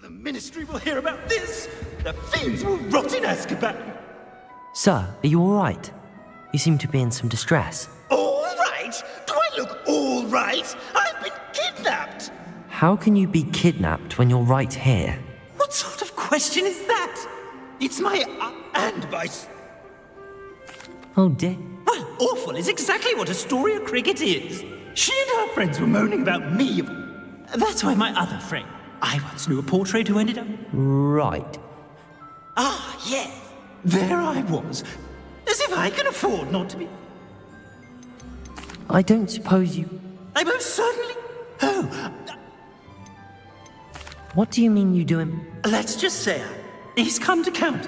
The ministry will hear about this. The fiends will rot in Azkaban. Sir, are you all right? You seem to be in some distress. All right? Do I look all right? I've been kidnapped. How can you be kidnapped when you're right here? What sort of question is that? It's my and my... Oh dear. Well, awful is exactly what Astoria Cricket is. She and her friends were moaning about me. That's why my other friend... I once knew a portrait who ended up... Right. Ah, yes. There I was. As if I can afford not to be... I don't suppose you... I most certainly... Oh, What do you mean you do him? let's just say he's come to count.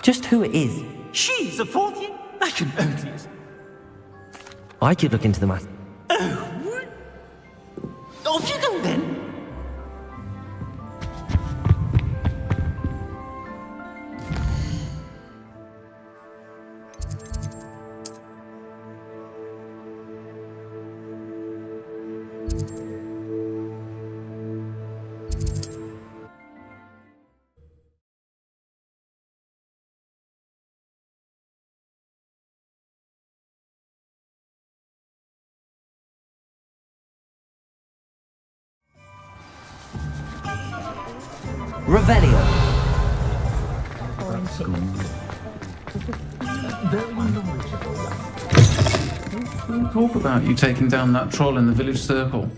Just who it is. She's a fourth year. I can only... I could look into the matter. Off you go then. Revelio. Talk about you taking down that troll in the village circle.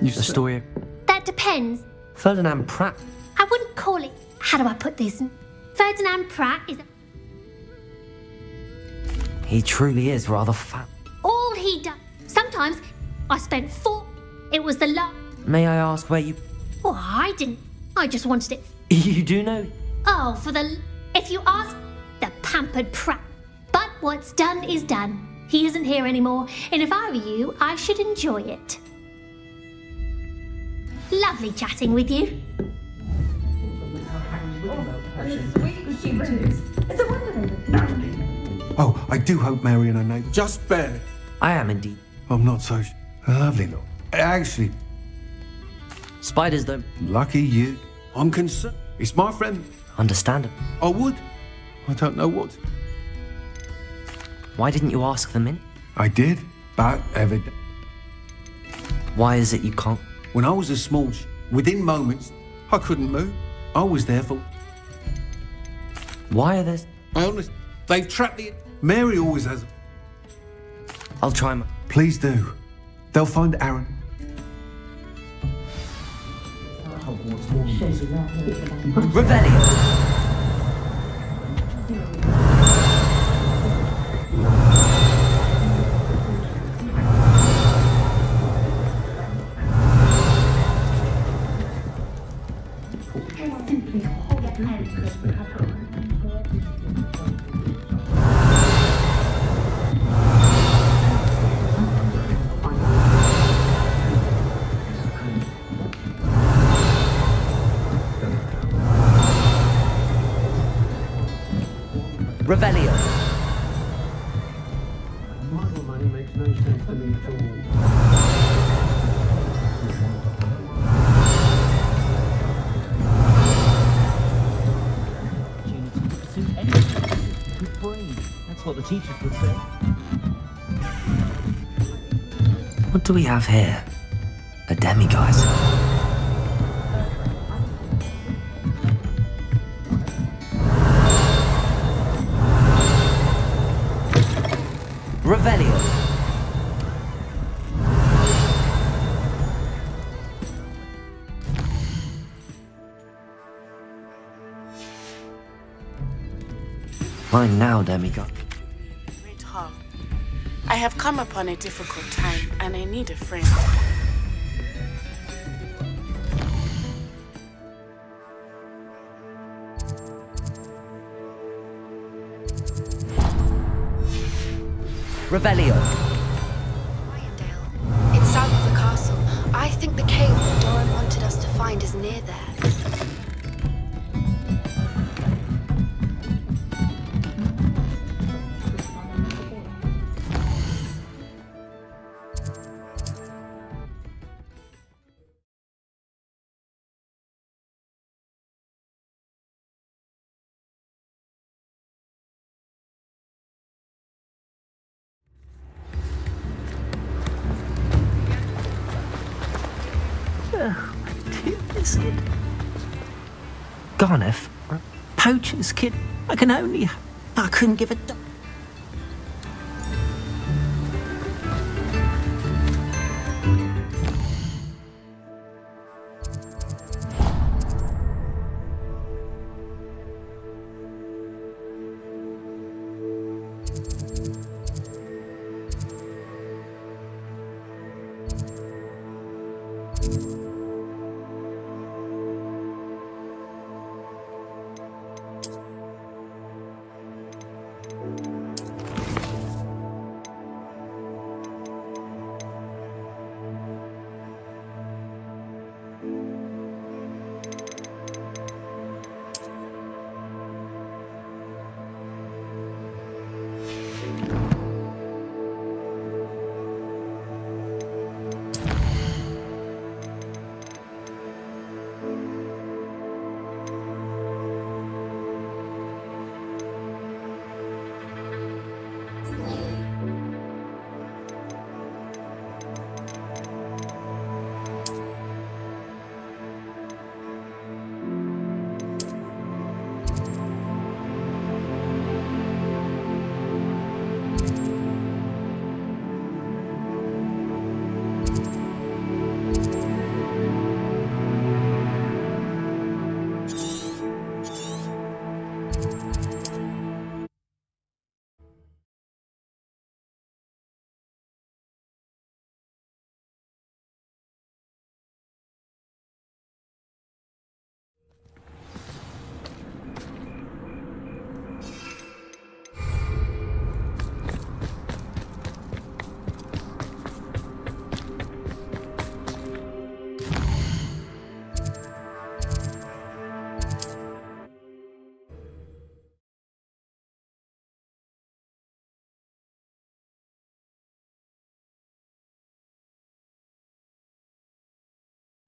You The story. That depends. Ferdinand Pratt. I wouldn't call it. How do I put this? Ferdinand Pratt is He truly is rather fat. all he does. Sometimes I spent 4. It was the last. May I ask where you... Oh, I didn't. I just wanted it. You do know? Oh, for the. If you ask, the pampered Pratt. But what's done is done. He isn't here anymore, and if I were you, I should enjoy it. Lovely chatting with you. Oh, I do hope Mary and her neighbour just barely. I am indeed. I'm not so lovely, look. Actually, Spiders don't lucky you. I'm concerned. It's my friend. understand him. I would. I don't know what. Why didn't you ask them in? I did, but evident. Why is it you can't? When I was a small within moments, I couldn't move. I was there for. Why are there... I honestly, they've trapped the. Mary always has. I'll try my... Please do. They'll find Aaron. Revelio. Revelio. Marble money makes no sense to me at all. That's what the teachers would say. What do we have here? A demiguise. Revelio. Mine now, demigod. Great Hall. I have come upon a difficult time and I need a friend. Revelio. Ryandale. It's south of the castle. I think the cave that Doran wanted us to find is near there. Poachers. Garneth? Poachers, kid. I couldn't give a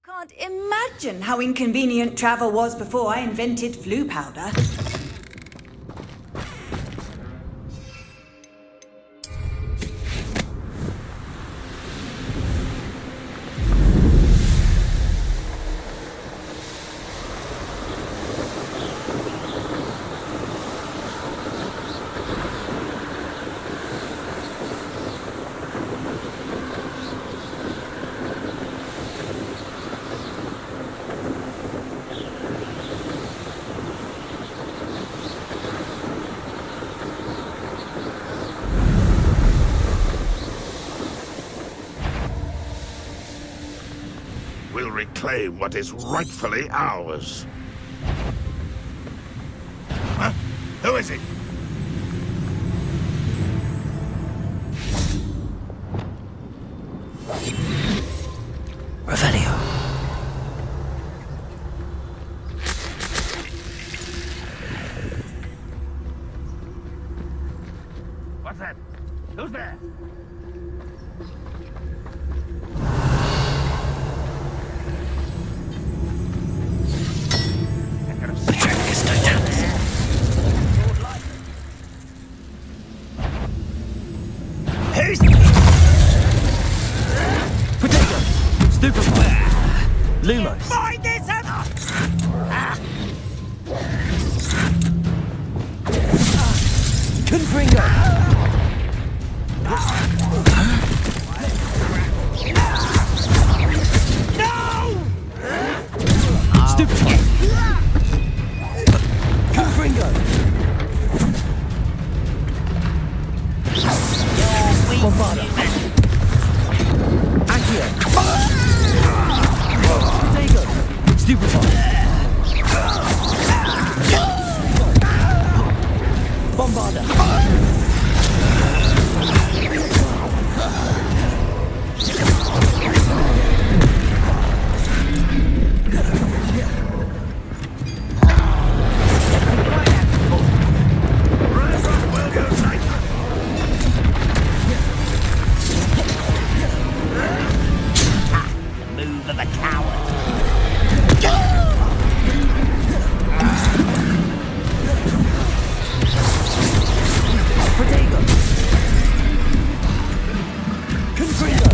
Can't imagine how inconvenient travel was before I invented flu powder. We'll reclaim what is rightfully ours. Huh? Who is it? Revelio. What's that? Who's there? Lumos. Find this Confringo. Stupid. Confringo. Bombada. Accio. Potato. Stupefy. Bombarda. Move of the coward. Protego. Confringo.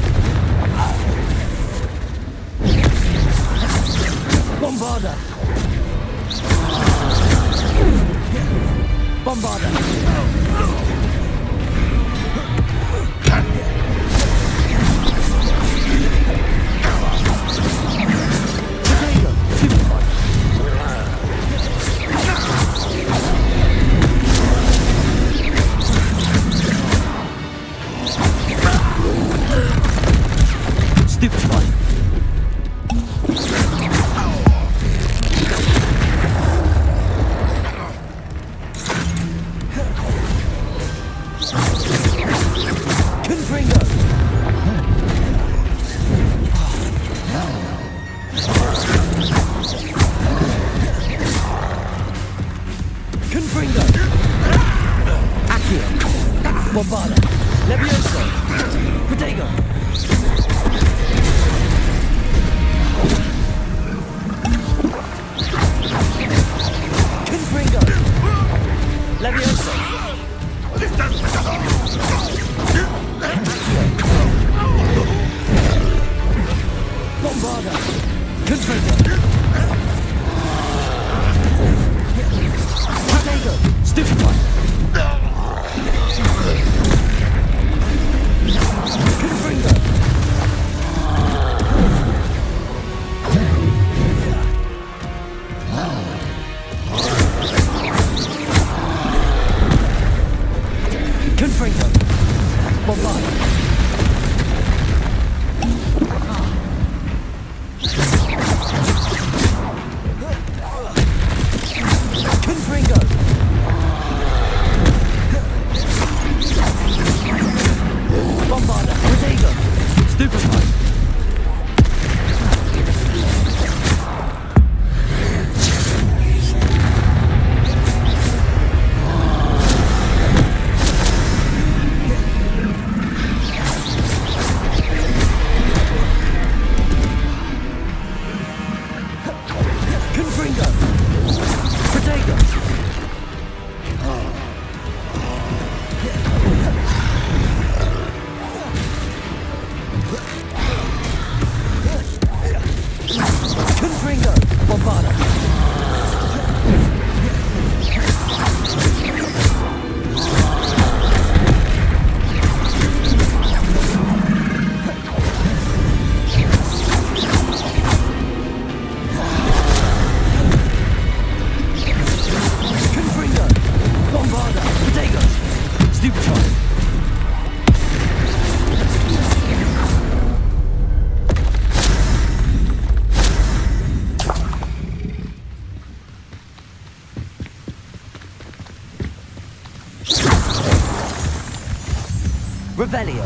Revelio.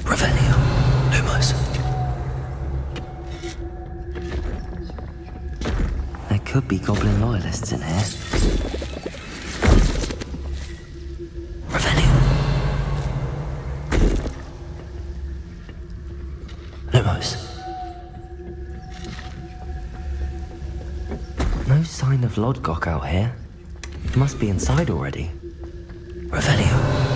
Revelio. Lumos. There could be goblin loyalists in here. No sign of Lodgok out here. He must be inside already. Revelio.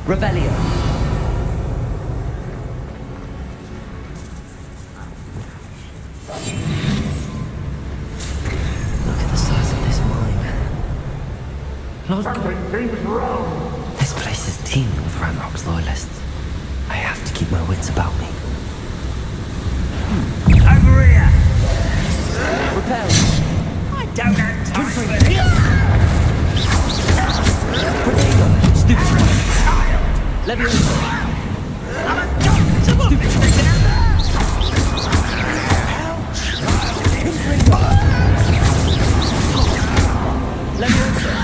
Revelio. Look at the size of this mine. Something seems wrong. This place is teeming with Ranrock's loyalists. I have to keep my wits about me. Over here! Repel. I don't have time for this! Protego. Stupid. Leviosa. I'm a doctor! Stupid. Leviosa.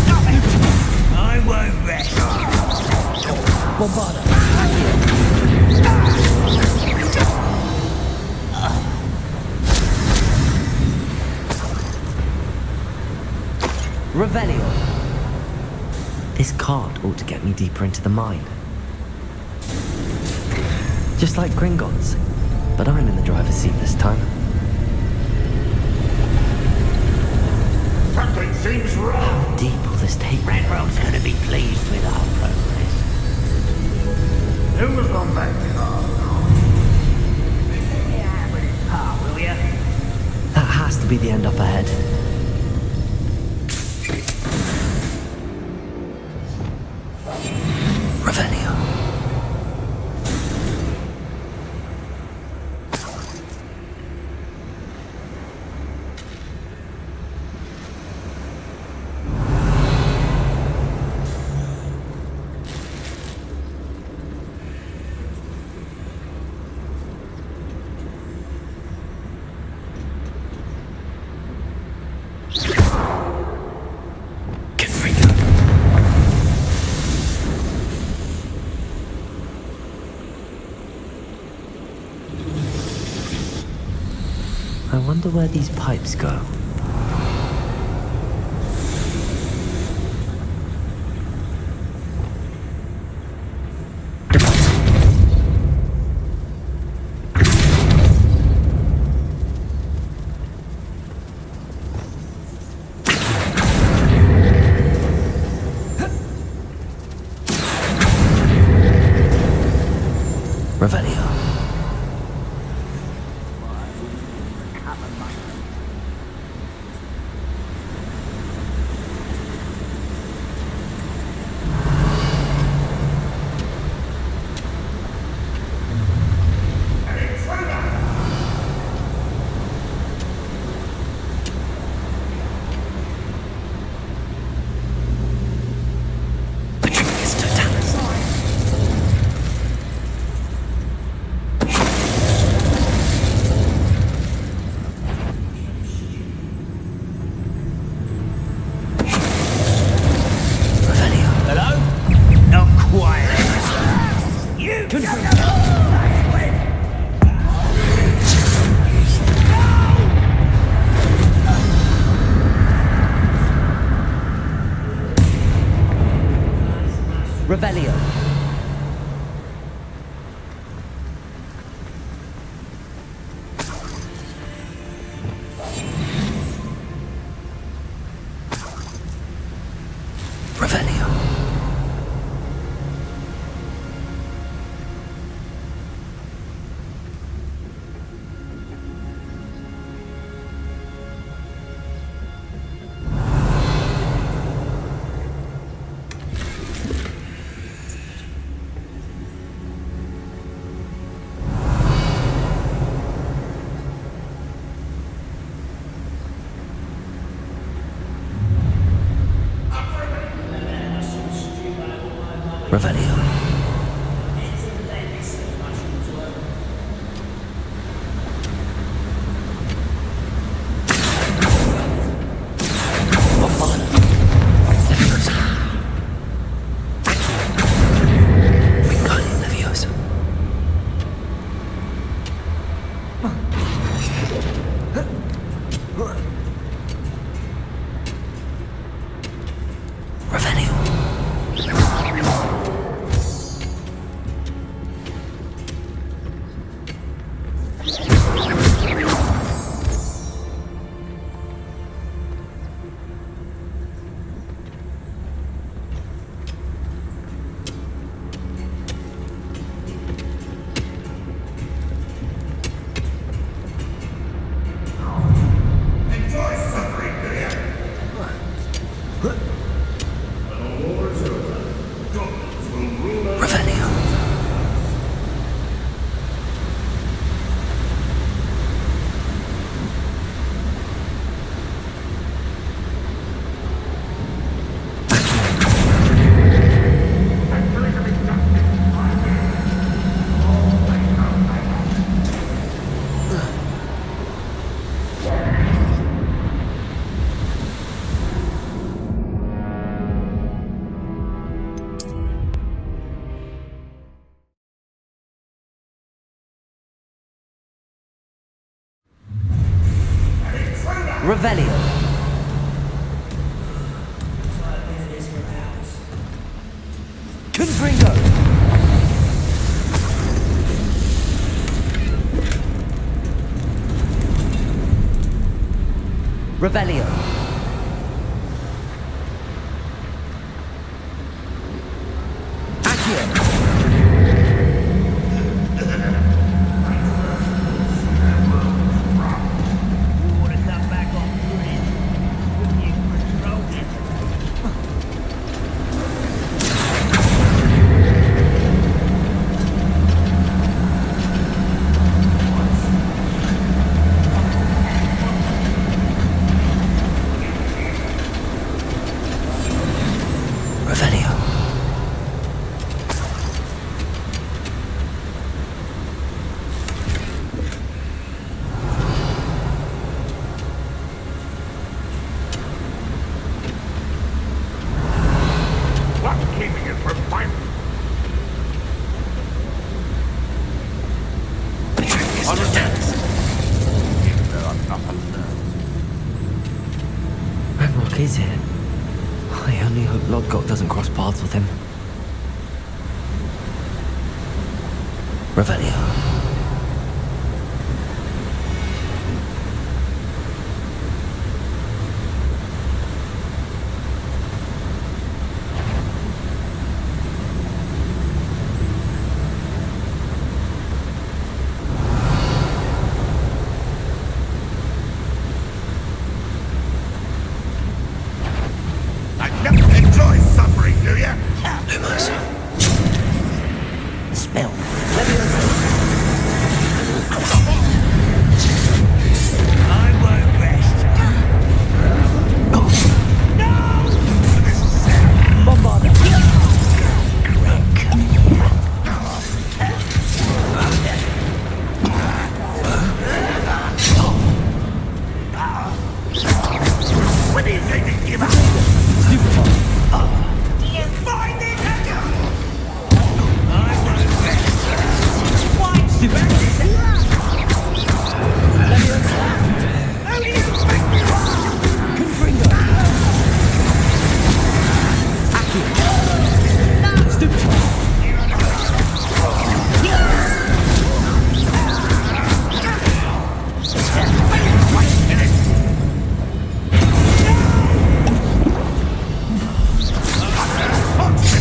Stop it! I won't rest. Bombarda. Revelio. This card ought to get me deeper into the mine. Just like Gringotts, but I'm in the driver's seat this time. Something seems wrong. How deep will this take me? Redrone's gonna be pleased with our progress. Who was on that car? Yeah, with his car, will ya? That has to be the end up ahead. Revelio. I wonder where these pipes go. Revelio. Revelio. Revelio. Revelio. Revelio. Confringo! Revelio. Accio. Is it? I only hope Lodgok doesn't cross paths with him. Revelio. Enjoy suffering, do you? Lumos. Spell. I won't rest. Bombarda. When do you think they give up? Find the echo! I won't rest. Why? Stupid. How do you think you are? Confringo. Accio. Stupid.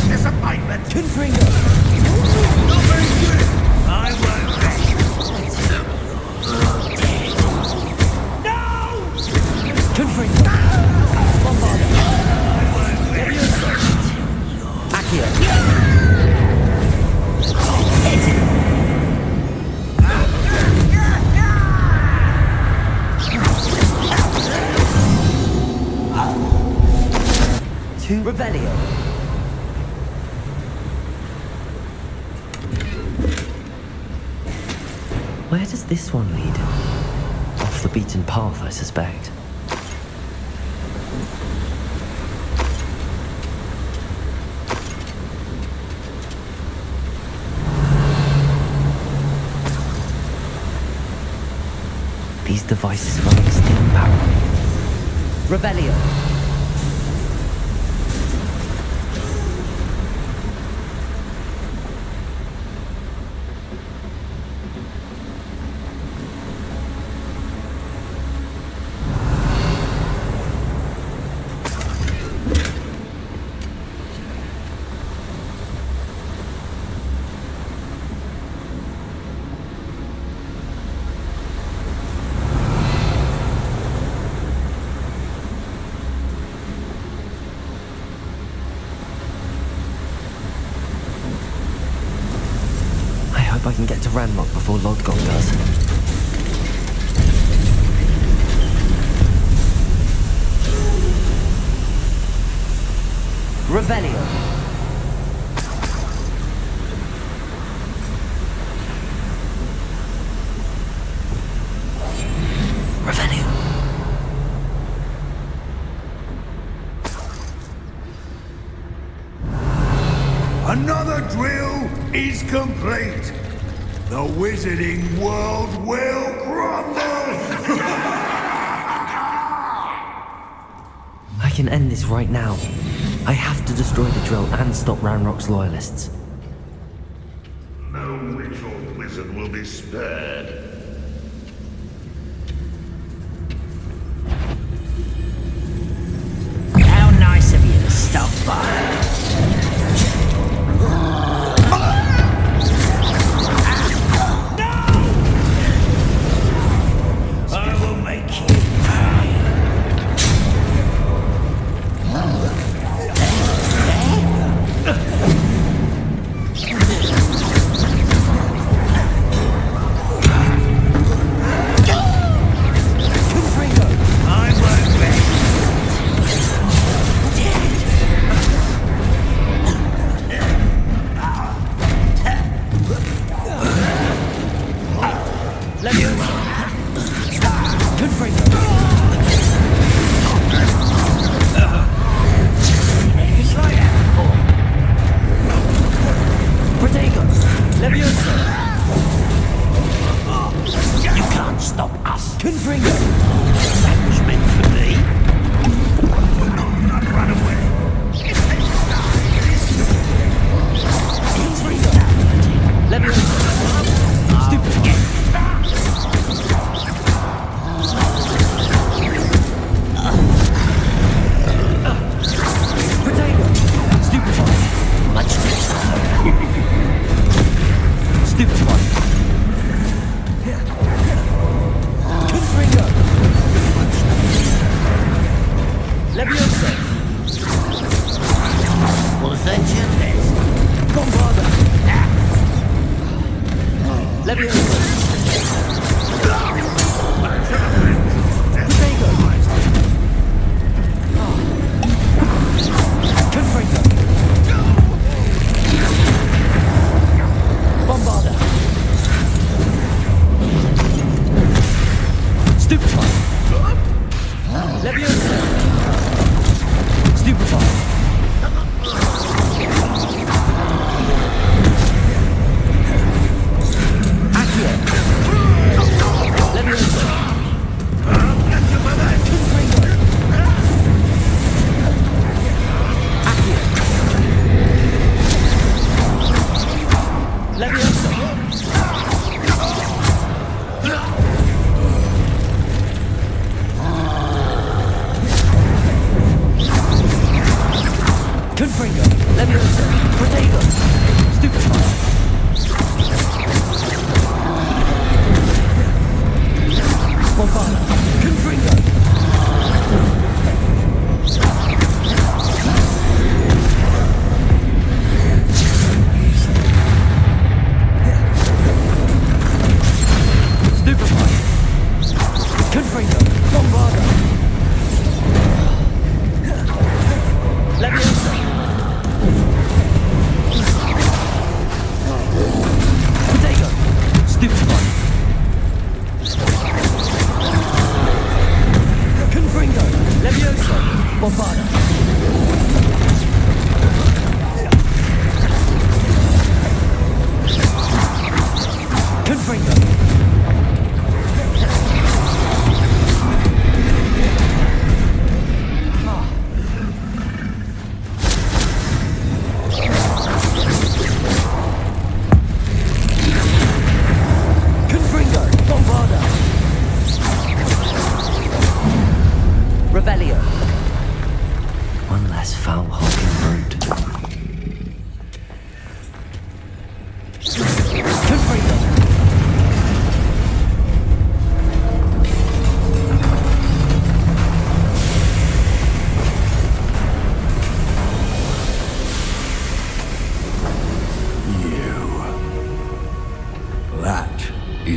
Disappointment! Confringo. Not very good. I won't rest. No! Confringo. Bombarda. I won't rest. Accio. To Revelio. Where does this one lead? Off the beaten path, I suspect. These devices running steam power. Revelio. I can get to Ranrock before Lodgok does. Revelio. Revelio. Another drill is complete. The wizarding world will crumble! I can end this right now. I have to destroy the drill and stop Ranrock's loyalists. No witch or wizard will be spared. How nice of you to stop by. I will make you pay. I won't rest. You can't stop us. Confringo. That was meant for me. Not run away.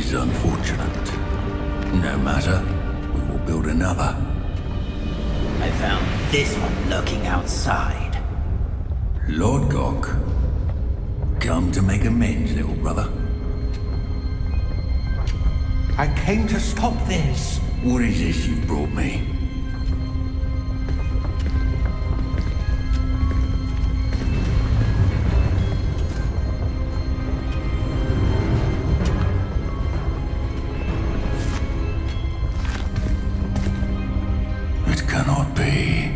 is unfortunate. No matter, we will build another. I found this one lurking outside. Lord Gok, come to make amends, little brother. I came to stop this. What is this you've brought me? It cannot be.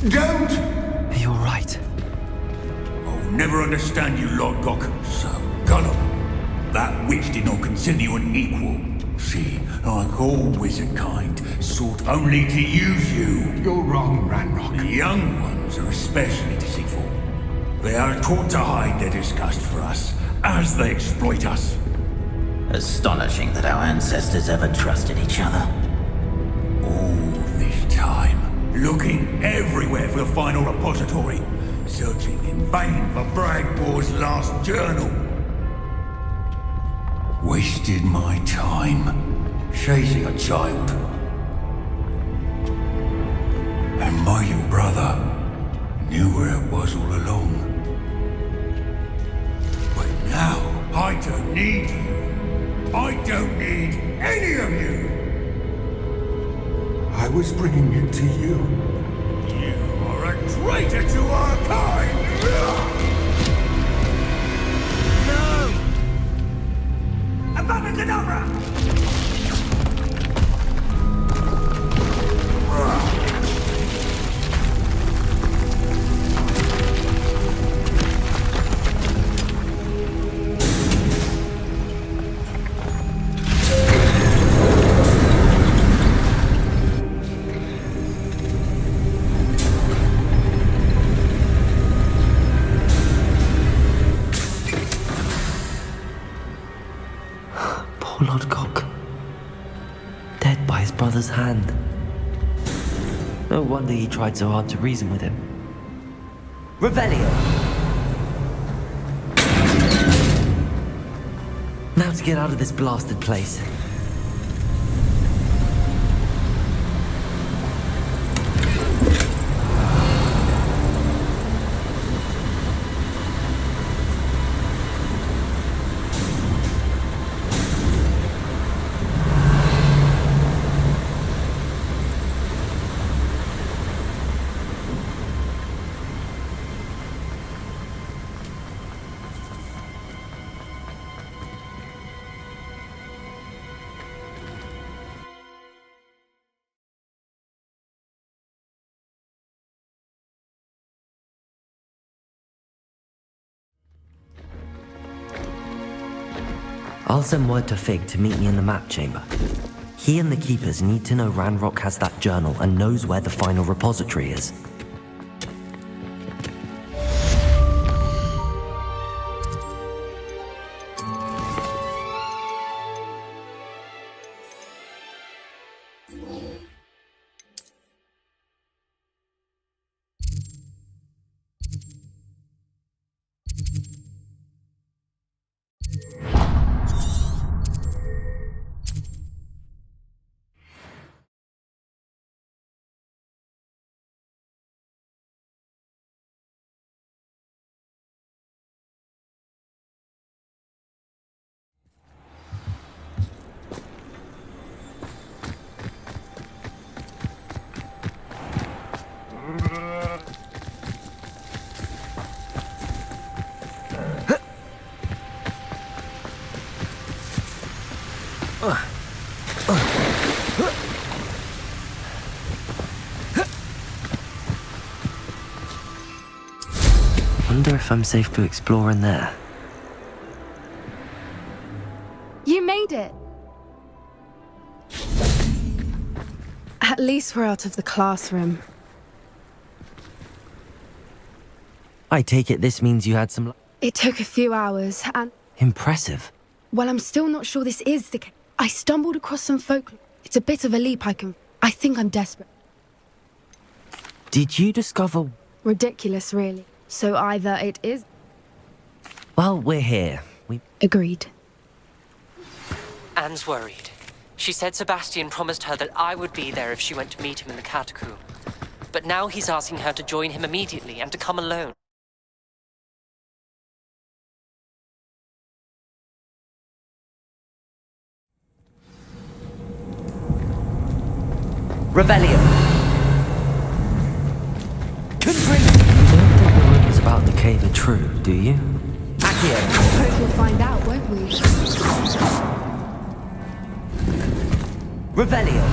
Don't! You're right. I'll never understand you, Lord Gok. So gullible. That witch did not consider you an equal. She, like all wizard kind, sought only to use you. You're wrong, Ranrock. The young ones are especially deceitful. They are taught to hide their disgust for us, as they exploit us. Astonishing that our ancestors ever trusted each other. All this time, looking everywhere for the final repository, searching in vain for Bragbor's last journal. Wasted my time chasing a child. And my little brother knew where it was all along. But now, I don't need you. I don't need any of you. I was bringing it to you. You are a traitor to our kind! No! Avada Kedavra! Poor Lodgok. Dead by his brother's hand. No wonder he tried so hard to reason with him. Revelio! Now to get out of this blasted place. I'll send word to Fig to meet me in the map chamber. He and the Keepers need to know Ranrock has that journal and knows where the final repository is. Wonder if I'm safe to explore in there. You made it! At least we're out of the classroom. I take it this means you had some... It took a few hours, and... Impressive. Well, I'm still not sure this is the case. I stumbled across some folklore. It's a bit of a leap I think I'm desperate. Did you discover... Ridiculous, really. So either it is... Well, we're here. Agreed. Anne's worried. She said Sebastian promised her that I would be there if she went to meet him in the catacomb. But now he's asking her to join him immediately and to come alone. Revelio! You don't think the rumors about the cave are true, do you? Accio! Hope we'll find out, won't we? Revelio!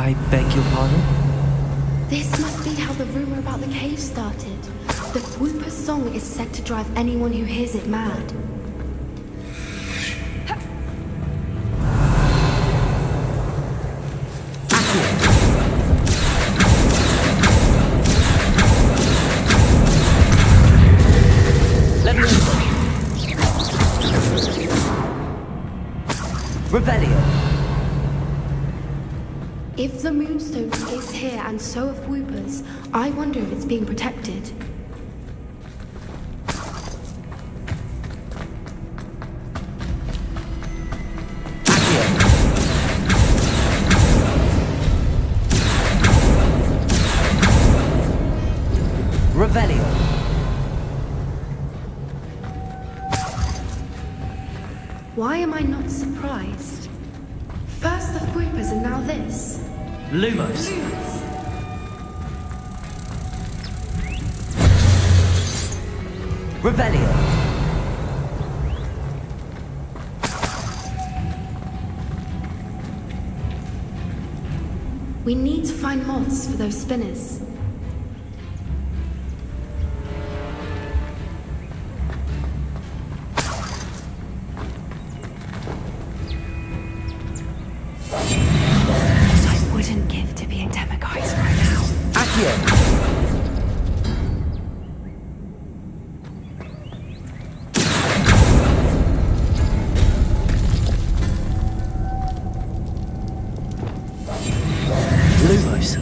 I beg your pardon? This must be how the rumor about the cave started. The Whooper's song is said to drive anyone who hears it mad. Revelio. If the Moonstone is here and so are Whoopers, I wonder if it's being protected. Revelio. Why am I not surprised? First the Whoopers and now this. Lumos. Revelio. We need to find moths for those spinners. I wouldn't give to be a demigod right now. Accio. Lumos.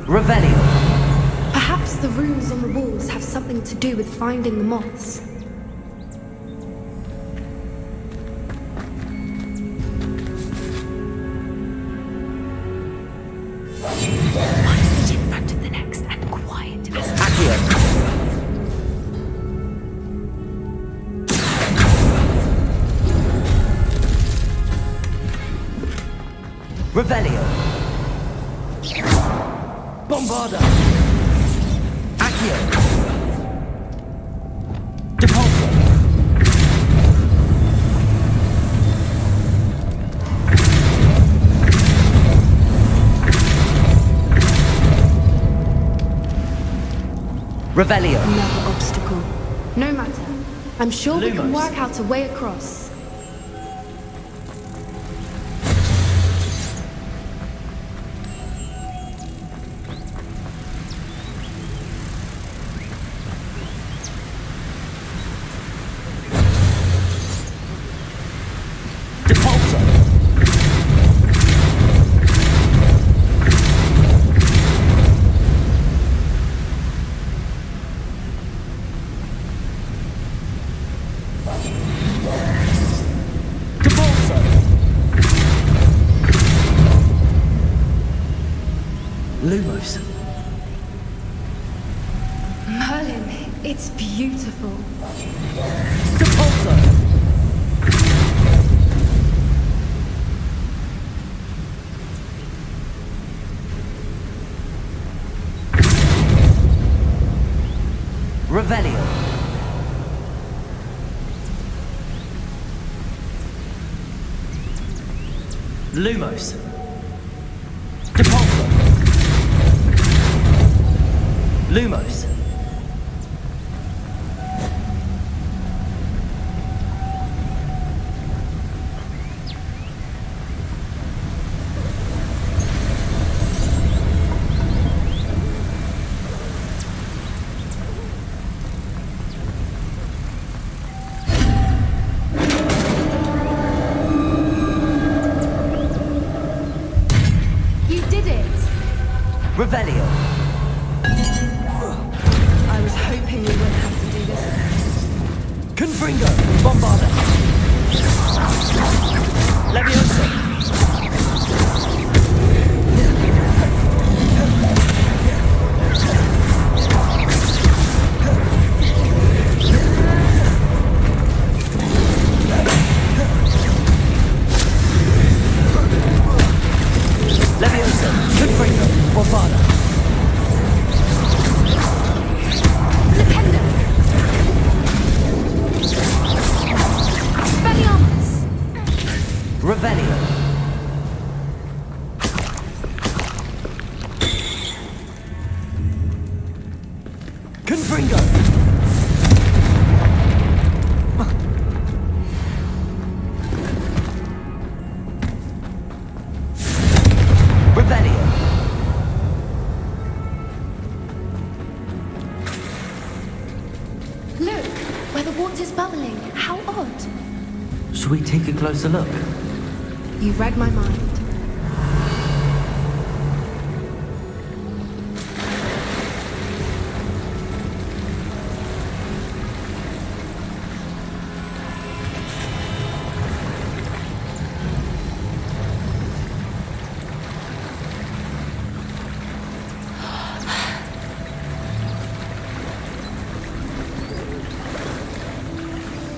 Revelio. Perhaps the runes on the walls have something to do with finding the moths. One foot in front of the next and quiet as Accio. Revelio. Bombarda. Accio. Depulso. Revelio. another obstacle. No matter. I'm sure we can Lumos. work out a way across. Depulso. Depulso. Lumos. Merlin, it's beautiful. Depulso. Revelio. Lumos. Depulso. Lumos. You did it! Revelio. I was hoping we wouldn't have to do this. Confringo. Bombarda. Leviosa. Leviosa. Confringo. where the water's bubbling. How odd. Should we take a closer look? You read my mind.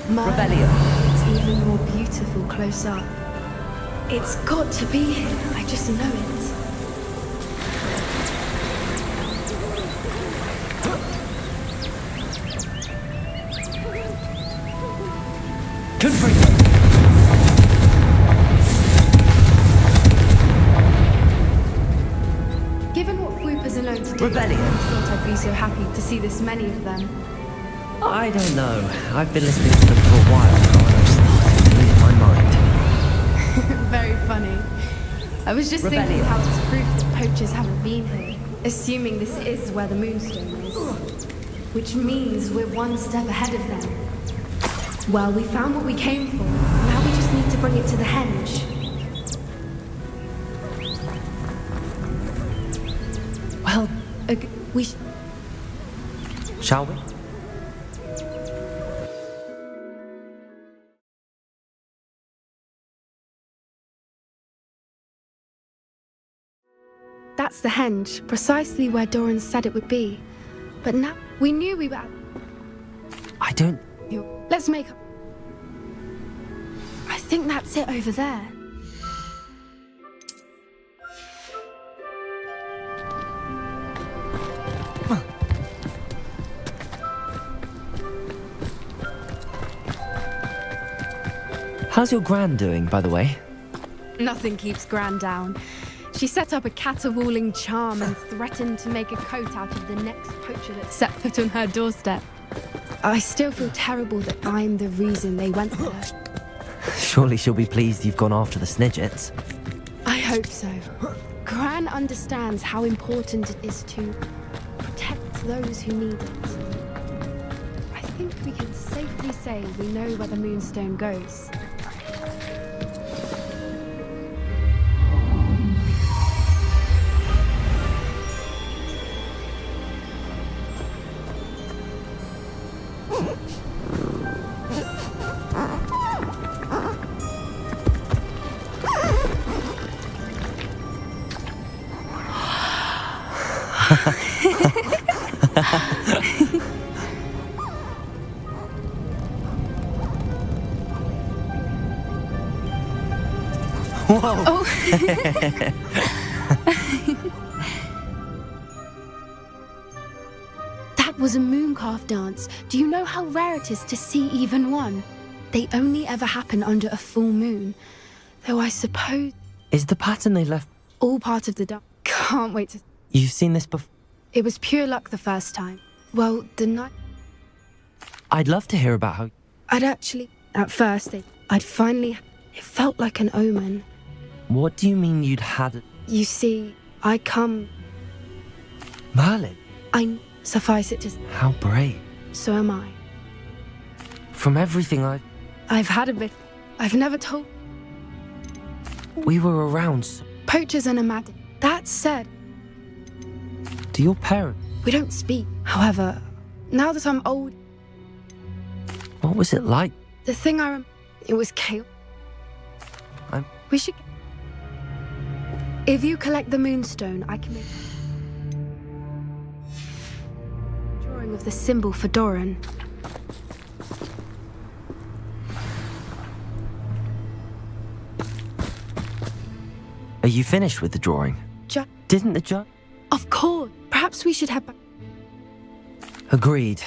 Rebellion. It's even more beautiful close up. It's got to be here. I just know it. Good for you. Given what Floopers are known to do, Rebellion. I thought I'd be so happy to see this many of them. I don't know. I've been listening to them for a while now and I'm starting to lose my mind. Very funny. I was just thinking how it's proof that poachers haven't been here, assuming this is where the Moonstone is. Which means we're one step ahead of them. Well, we found what we came for. Now we just need to bring it to the henge. Well, we... Shall we? That's the henge, precisely where Doran said it would be. But now, we knew we were... I don't... Let's make up... I think that's it over there. How's your gran doing, by the way? Nothing keeps Gran down. She set up a caterwauling charm and threatened to make a coat out of the next poacher that set foot on her doorstep. I still feel terrible that I'm the reason they went there. Surely she'll be pleased you've gone after the Snidgets. I hope so. Gran understands how important it is to protect those who need it. I think we can safely say we know where the Moonstone goes. Whoa! Oh. That was a mooncalf dance. Do you know how rare it is to see even one? They only ever happen under a full moon. Though I suppose... Is the pattern they left... all part of the dance. Can't wait to... You've seen this before? It was pure luck the first time. Well, the night... I'd love to hear about how... I'd actually... At first, I'd finally... It felt like an omen. What do you mean you'd had... You see, I come... Merlin? Suffice it to say... How brave. So am I. From everything I've had a bit... I've never told... We were around... Poachers are nomadic. That said... Do your parents... We don't speak. However, now that I'm old... What was it like? The thing it was chaos. We should... If you collect the Moonstone, I can make... drawing of the symbol for Doran. Are you finished with the drawing? Didn't the judge... Of course. Perhaps we should head back... Agreed.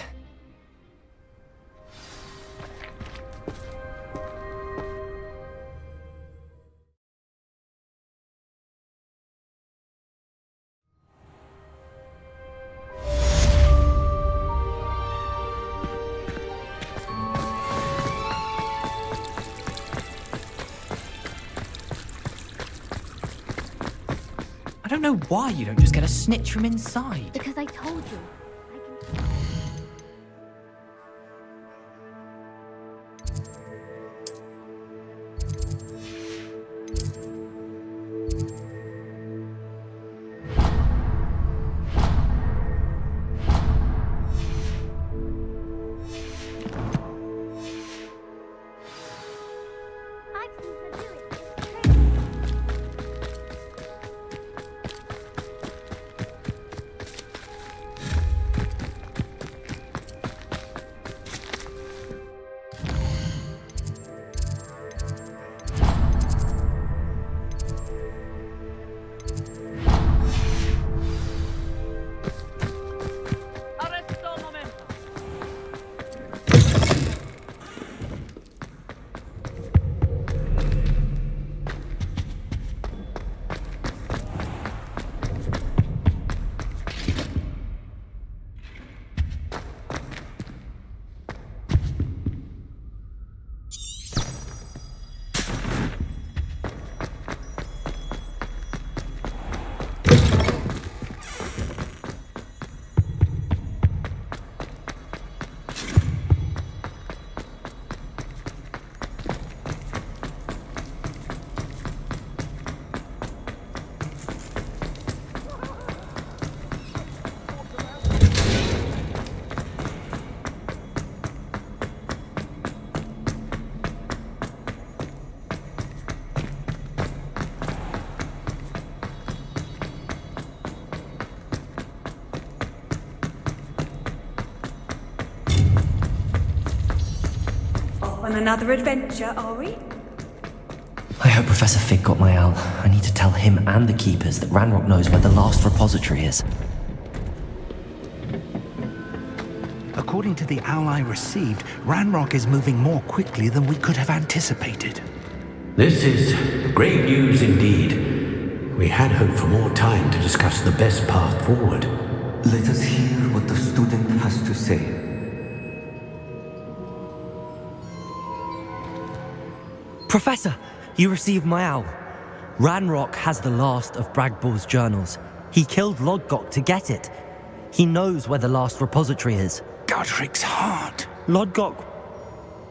I don't know why you don't just get a snitch from inside. Because I told you. on another adventure, are we? I hope Professor Fig got my owl. I need to tell him and the keepers that Ranrock knows where the last repository is. According to the owl I received, Ranrock is moving more quickly than we could have anticipated. This is great news indeed. We had hoped for more time to discuss the best path forward. Let us hear what the student has to say. Professor, you received my owl. Ranrock has the last of Bragbor's journals. He killed Lodgok to get it. He knows where the last repository is. Godric's heart. Lodgok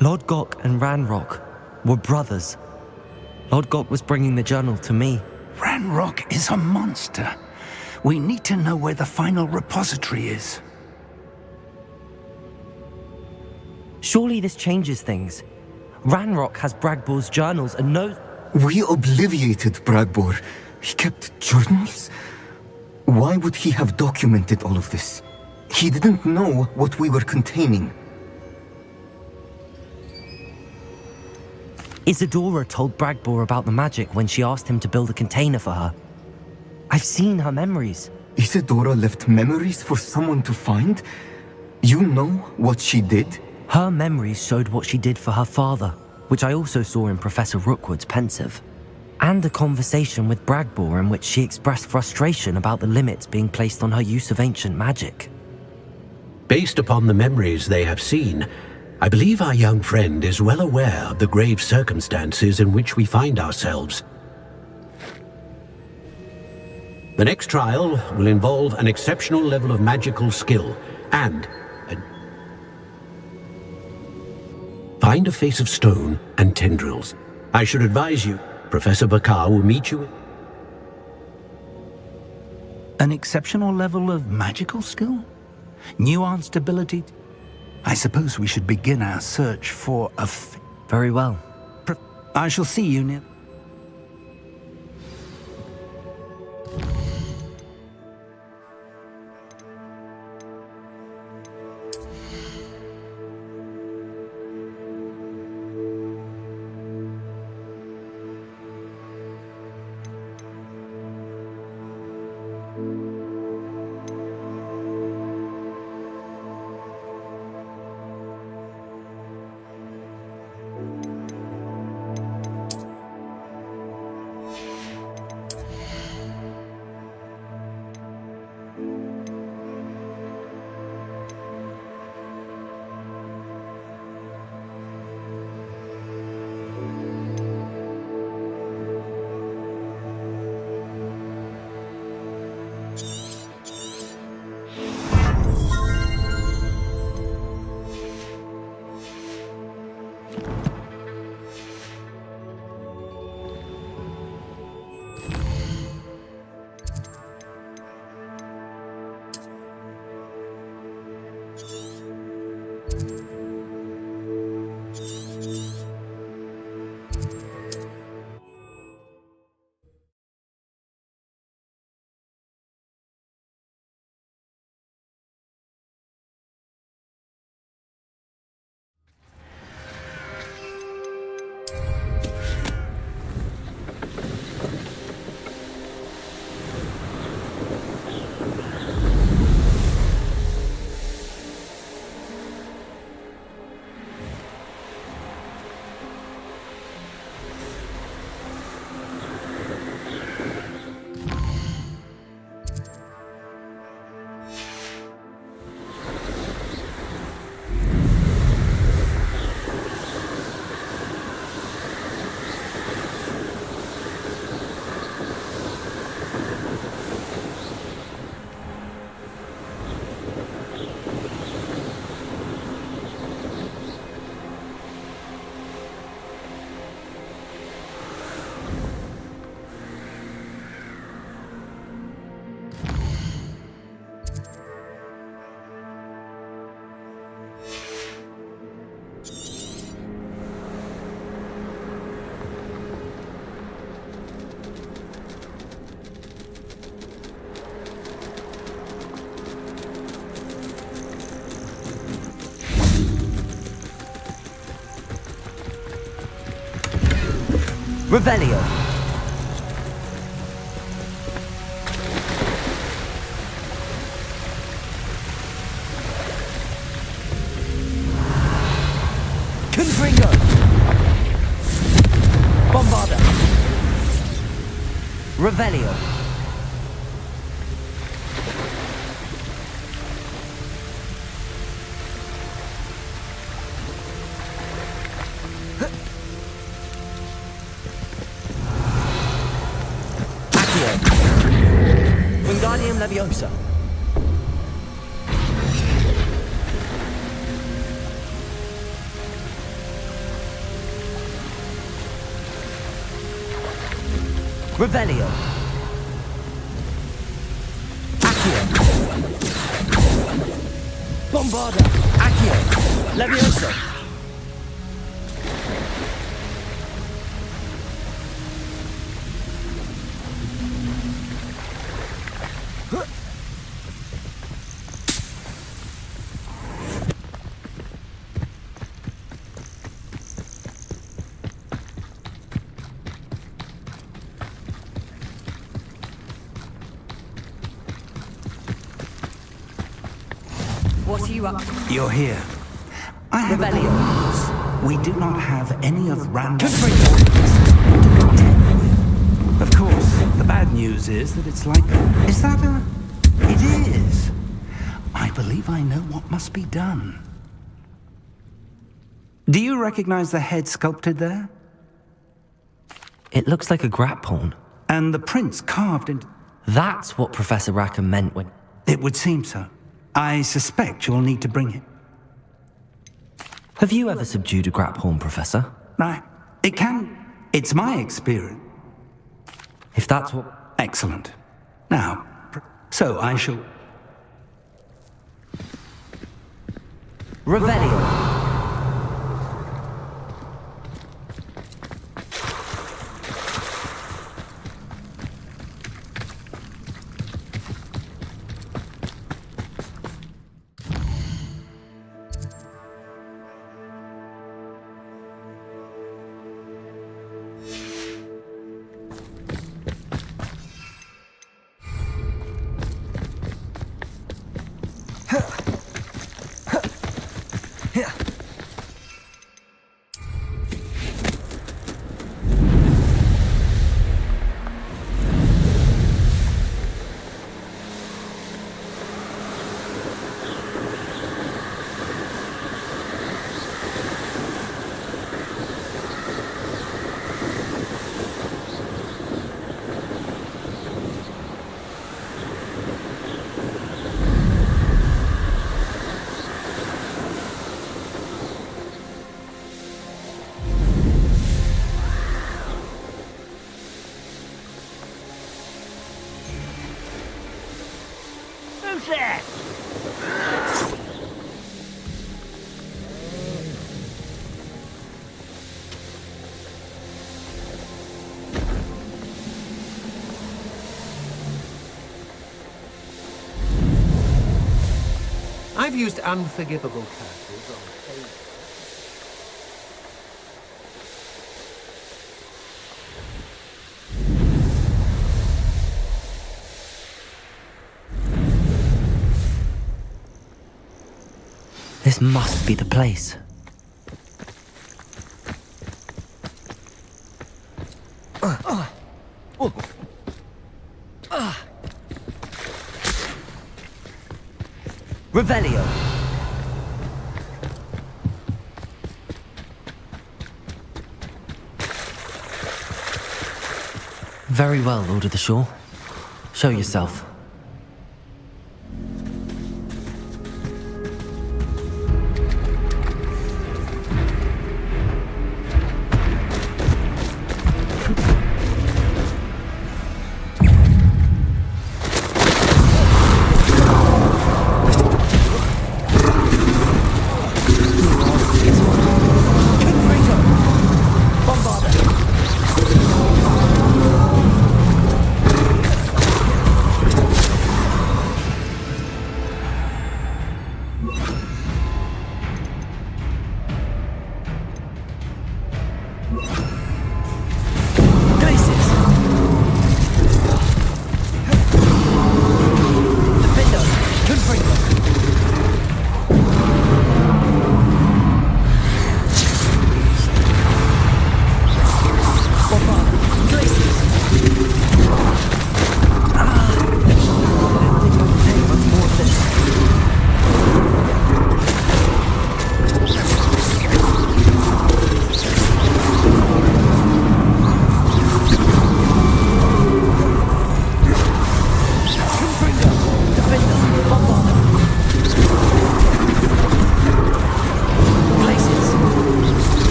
and Ranrock were brothers. Lodgok was bringing the journal to me. Ranrock is a monster. We need to know where the final repository is. Surely this changes things. Ranrock has Bragbor's journals and knows... We obliviated Bragbor. He kept journals? Why would he have documented all of this? He didn't know what we were containing. Isadora told Bragbor about the magic when she asked him to build a container for her. I've seen her memories. Isadora left memories for someone to find? You know what she did? Her memories showed what she did for her father, which I also saw in Professor Rookwood's pensive. And a conversation with Bragbor in which she expressed frustration about the limits being placed on her use of ancient magic. Based upon the memories they have seen, I believe our young friend is well aware of the grave circumstances in which we find ourselves. The next trial will involve an exceptional level of magical skill and find a face of stone and tendrils. I should advise you, Professor Bakar will meet you. An exceptional level of magical skill? Nuanced ability? I suppose we should begin our search for a... Very well. I shall see you near... Revelio. Confringo. Bombarda. Revelio. Wingardium Leviosa. Revelio. Accio. Bombarda. Accio. Leviosa. What are you up to? You're here. I have Revelio. We do not have any of random. Of course, the bad news is that it's like. Is that a. It is. I believe I know what must be done. Do you recognize the head sculpted there? It looks like a grat pawn. And the prints carved into. That's what Professor Rackham meant when... It would seem so. I suspect you'll need to bring it. Have you ever subdued a grat pawn, Professor? Right. It can. It's my experience. If that's what... Excellent. Now, so I shall... Revelio. I've used unforgivable curses on occasion. This must be the place. Revelio. Very well, Lord of the Shore. Show yourself.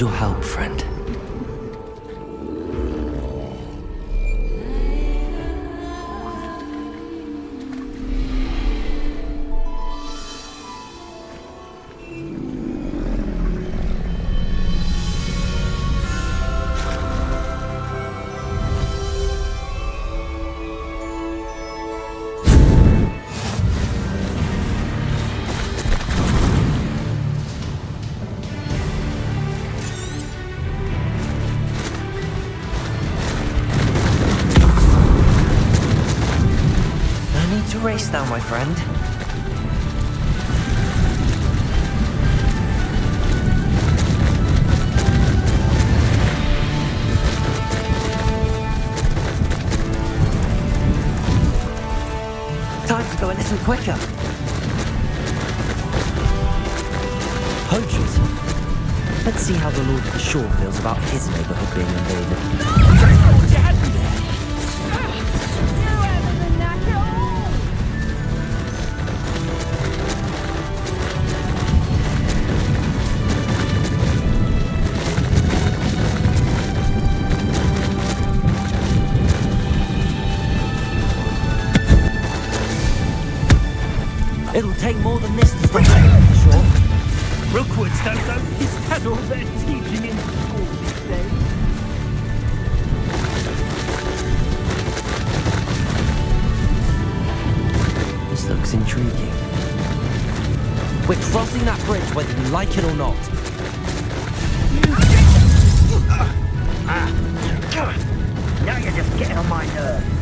your help, friend. Race now, my friend. Time to go a little quicker. Poachers. Let's see how the Lord of the Shore feels about his neighborhood being invaded. You had me there. It'll take more than this to stop him, for sure. Rookwoods don't know his had all their teaching in school these days. This looks intriguing. We're crossing that bridge whether you like it or not. Now you're just getting on my nerves.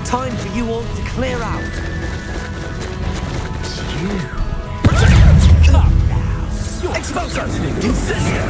Time for you all to clear out. You. Come now. Expulsion! Incendio!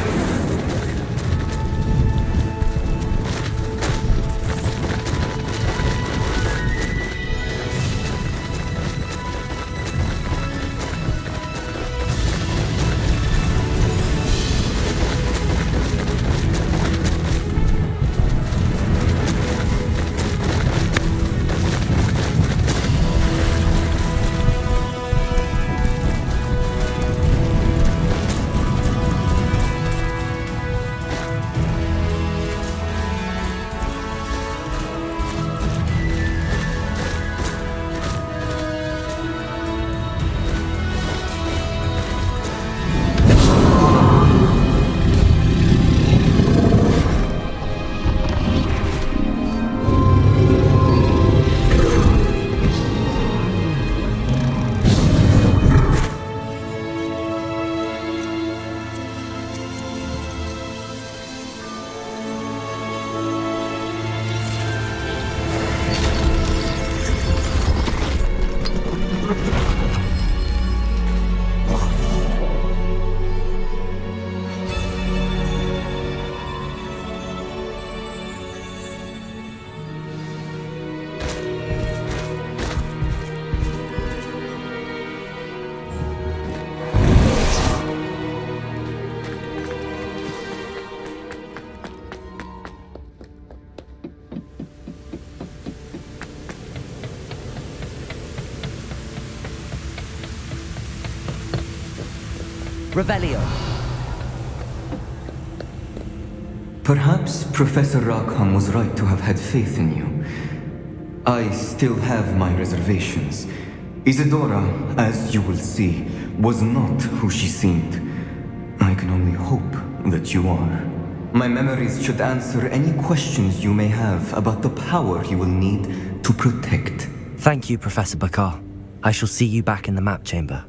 Revelio. Perhaps Professor Rackham was right to have had faith in you. I still have my reservations. Isadora, as you will see, was not who she seemed. I can only hope that you are. My memories should answer any questions you may have about the power you will need to protect. Thank you, Professor Bakar. I shall see you back in the map chamber.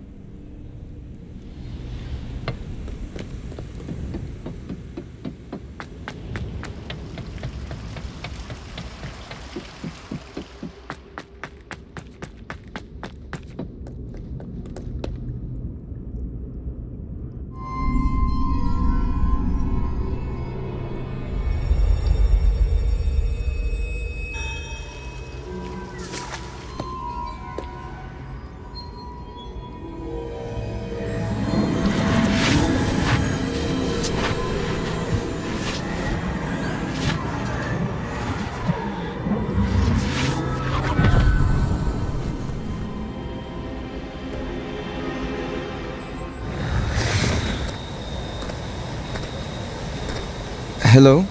Hello?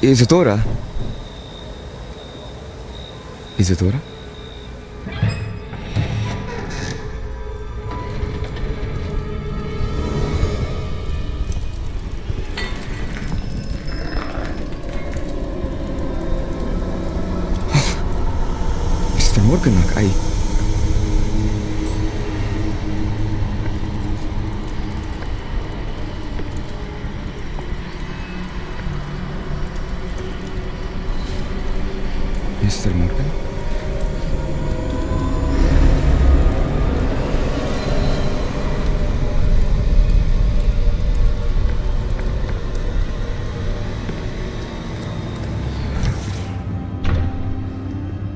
Isadora? Isadora? Mr. Morganach, Mr. Morgan?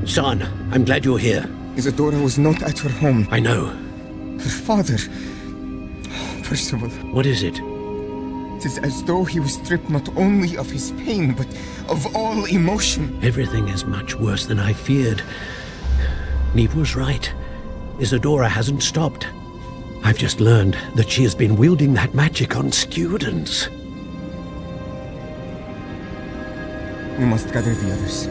Son, I'm glad you're here. Isadora was not at her home. I know. Her father... Percival. What is it? It is as though he was stripped not only of his pain, but of all emotion. Everything is much worse than I feared. Neve was right. Isadora hasn't stopped. I've just learned that she has been wielding that magic on students. We must gather the others.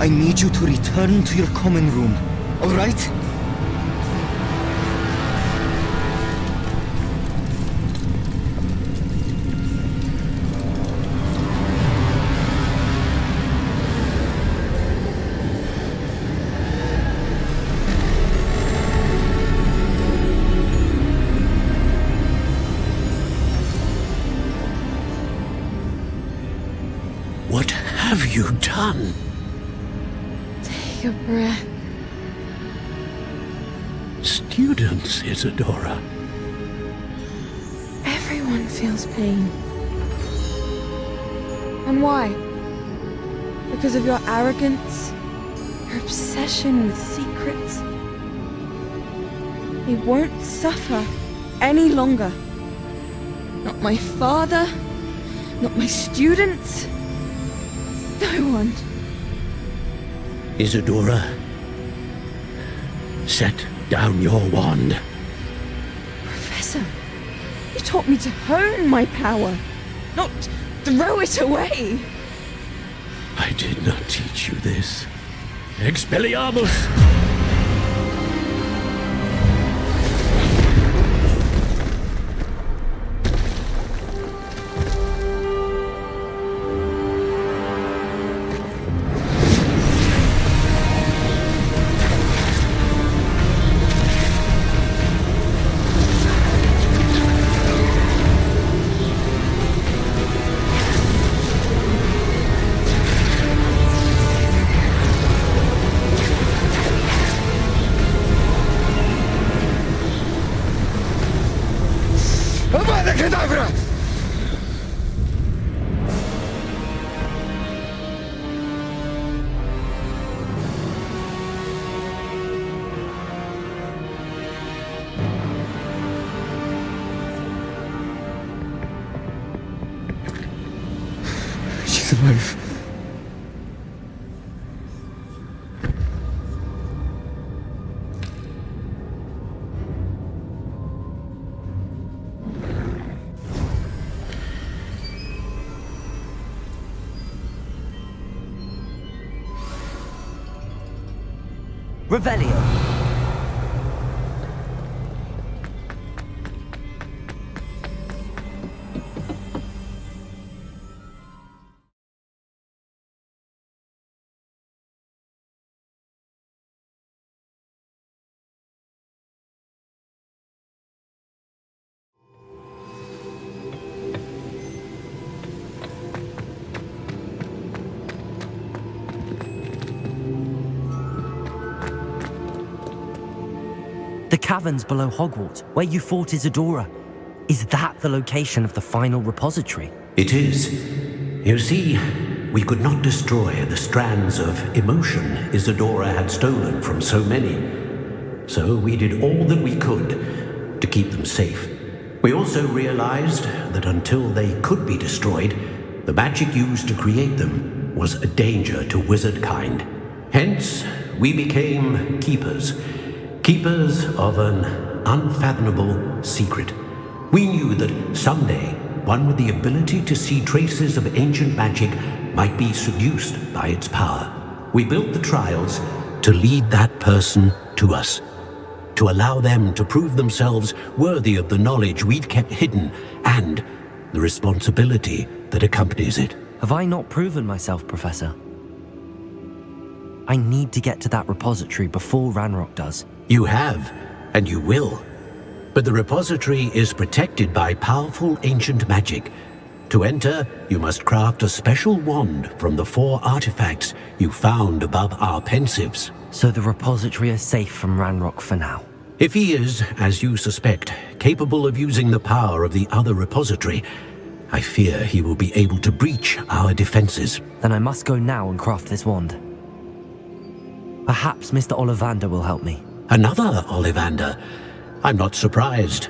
I need you to return to your common room, all right? What have you done? Take a breath. Students, Isadora. Everyone feels pain. And why? Because of your arrogance? Your obsession with secrets? They won't suffer any longer. Not my father, not my students, no one. Isadora, set down your wand. Professor, you taught me to hone my power, not throw it away. I did not teach you this. Expelliarmus! Avada Kedavra! She's alive. Revelio. The caverns below Hogwarts, where you fought Isadora. Is that the location of the final repository? It is. You see, we could not destroy the strands of emotion Isadora had stolen from so many. So we did all that we could to keep them safe. We also realized that until they could be destroyed, the magic used to create them was a danger to wizard kind. Hence, we became keepers. Keepers of an unfathomable secret. We knew that someday, one with the ability to see traces of ancient magic might be seduced by its power. We built the trials to lead that person to us, to allow them to prove themselves worthy of the knowledge we'd kept hidden and the responsibility that accompanies it. Have I not proven myself, Professor? I need to get to that repository before Ranrock does. You have, and you will. But the repository is protected by powerful ancient magic. To enter, you must craft a special wand from the 4 artifacts you found above our pensives. So the repository is safe from Ranrock for now. If he is, as you suspect, capable of using the power of the other repository, I fear he will be able to breach our defenses. Then I must go now and craft this wand. Perhaps Mr. Ollivander will help me. Another Ollivander? I'm not surprised.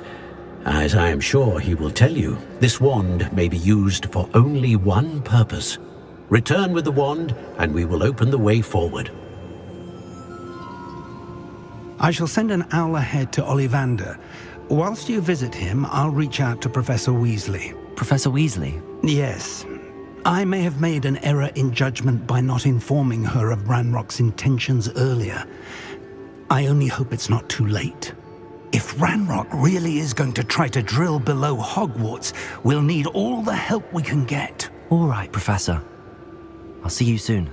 As I am sure he will tell you, this wand may be used for only one purpose. Return with the wand, and we will open the way forward. I shall send an owl ahead to Ollivander. Whilst you visit him, I'll reach out to Professor Weasley. Professor Weasley? Yes. I may have made an error in judgment by not informing her of Ranrock's intentions earlier. I only hope it's not too late. If Ranrock really is going to try to drill below Hogwarts, we'll need all the help we can get. All right, Professor. I'll see you soon.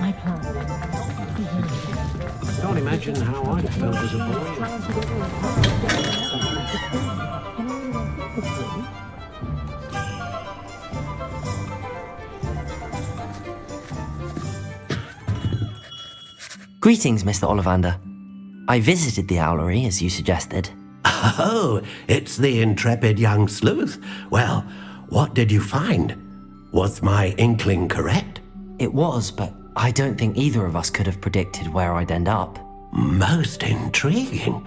I can't imagine how I felt as a boy. Greetings, Mr. Ollivander. I visited the owlery, as you suggested. Oh, it's the intrepid young sleuth. Well, what did you find? Was my inkling correct? It was, but I don't think either of us could have predicted where I'd end up. Most intriguing.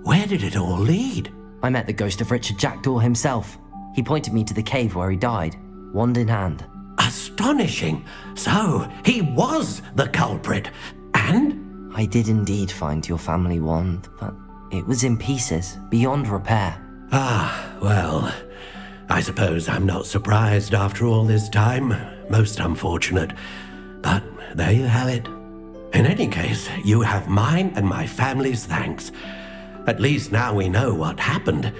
Where did it all lead? I met the ghost of Richard Jackdaw himself. He pointed me to the cave where he died, wand in hand. Astonishing. So, he was the culprit. And? I did indeed find your family wand, but it was in pieces, beyond repair. Ah, well, I suppose I'm not surprised after all this time. Most unfortunate. But there you have it. In any case, you have mine and my family's thanks. At least now we know what happened.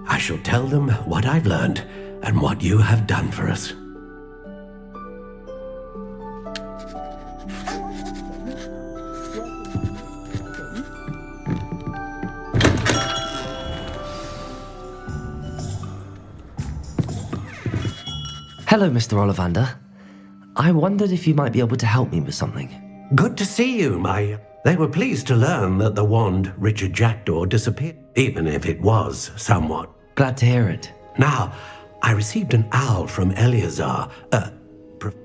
I shall tell them what I've learned and what you have done for us. Hello, Mr. Ollivander. I wondered if you might be able to help me with something. Good to see you, my... They were pleased to learn that the wand Richard Jackdaw disappeared, even if it was somewhat. Glad to hear it. Now, I received an owl from Eleazar.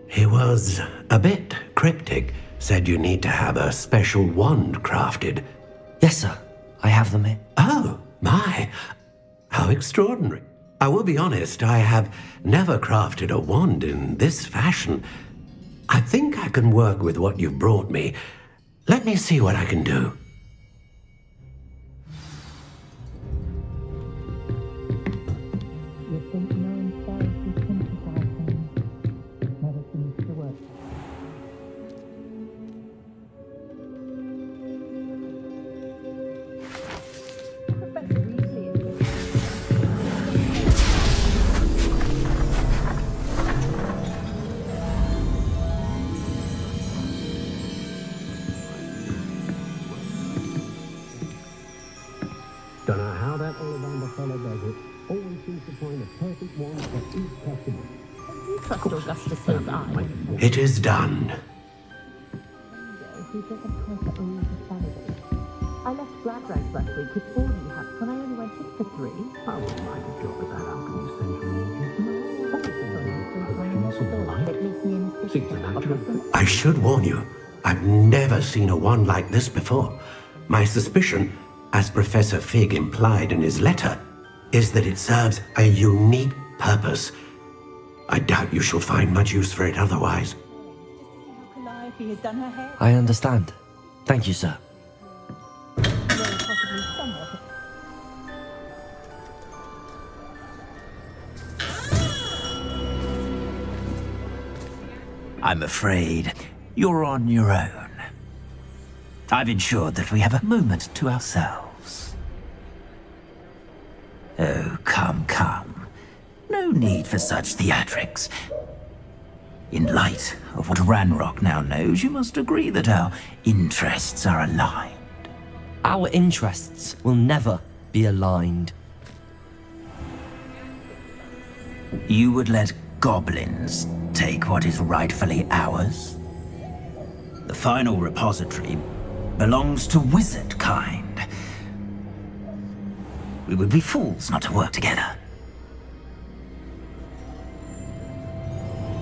He was a bit cryptic. Said you need to have a special wand crafted. Yes, sir. I have them here. Oh, my. How extraordinary. I will be honest, I have never crafted a wand in this fashion. I think I can work with what you've brought me. Let me see what I can do. Don't know how that Ollivander fellow does it. Always seems to find a perfect wand for each customer. Trust Augustus's eye. It is done. I left Gladrank last week with 4 new hats when I only went in for 3. I wouldn't mind a job at that alchemy central. I should warn you, I've never seen a wand like this before. My suspicion, as Professor Fig implied in his letter, is that it serves a unique purpose. I doubt you shall find much use for it otherwise. I understand. Thank you, sir. I'm afraid you're on your own. I've ensured that we have a moment to ourselves. Oh, come, come. No need for such theatrics. In light of what Ranrock now knows, you must agree that our interests are aligned. Our interests will never be aligned. You would let goblins take what is rightfully ours? The final repository belongs to wizard kind. We would be fools not to work together.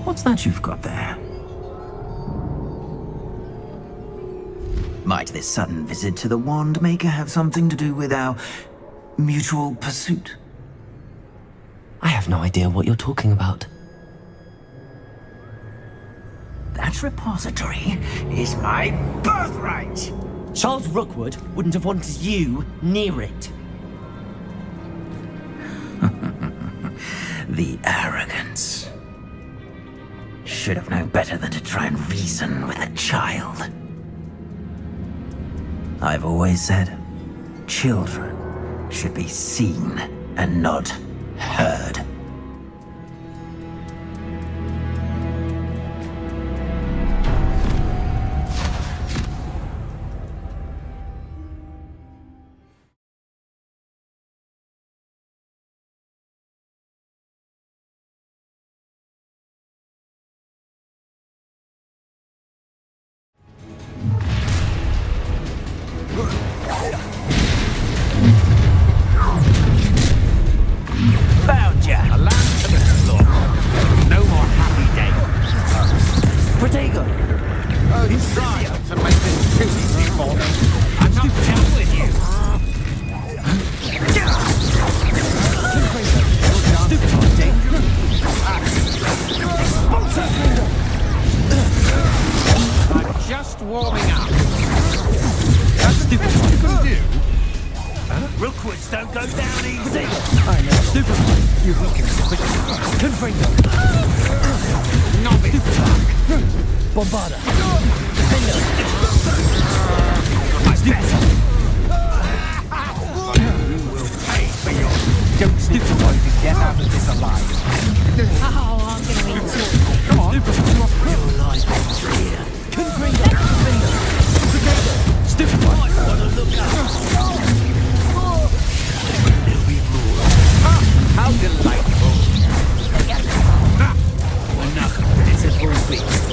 What's that you've got there? Might this sudden visit to the Wand Maker have something to do with our mutual pursuit? I have no idea what you're talking about. That repository is my birthright! Charles Rookwood wouldn't have wanted you near it. The arrogance. Should have known better than to try and reason with a child. I've always said, children should be seen and not heard. Found ya! A lamb to the slaughter. No more happy days. Protego! Oh, you tried to make this too easy for me. I'm not done with you. I'm just warming up. That's stupid. What you can do? Rookwoods don't go down easy. I know. Stupid. You Confringo. Novice. Bombarda. You will pay for your... Don't stupid boy to get out of this alive. Oh, I'm gonna eat you. Come on. Your life is here. Stupid boy. What a look up. There'll be more. How delightful. Enough. It's a full feast.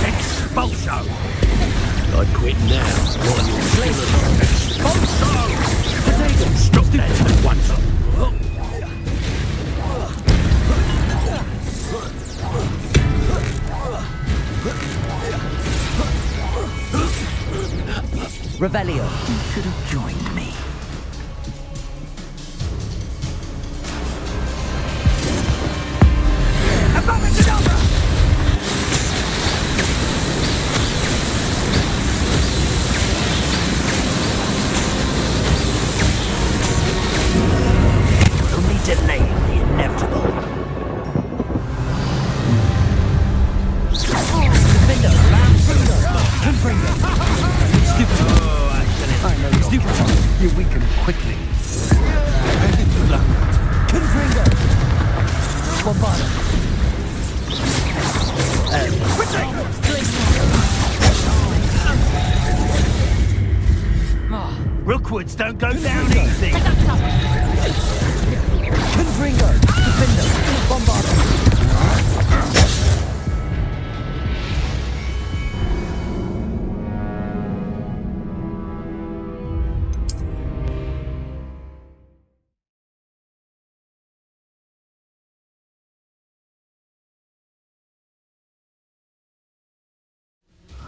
Expulso! I'd quit now. While you're still Expulso! Stop that at once. Revelio. You should have joined me. Only delaying the inevitable. Defender. Confringo. Stupid. I know. Stupid. You weaken quickly. Confringo. Bombarda. Rookwoods don't go down easy. Confringo. Defender. Bombarda.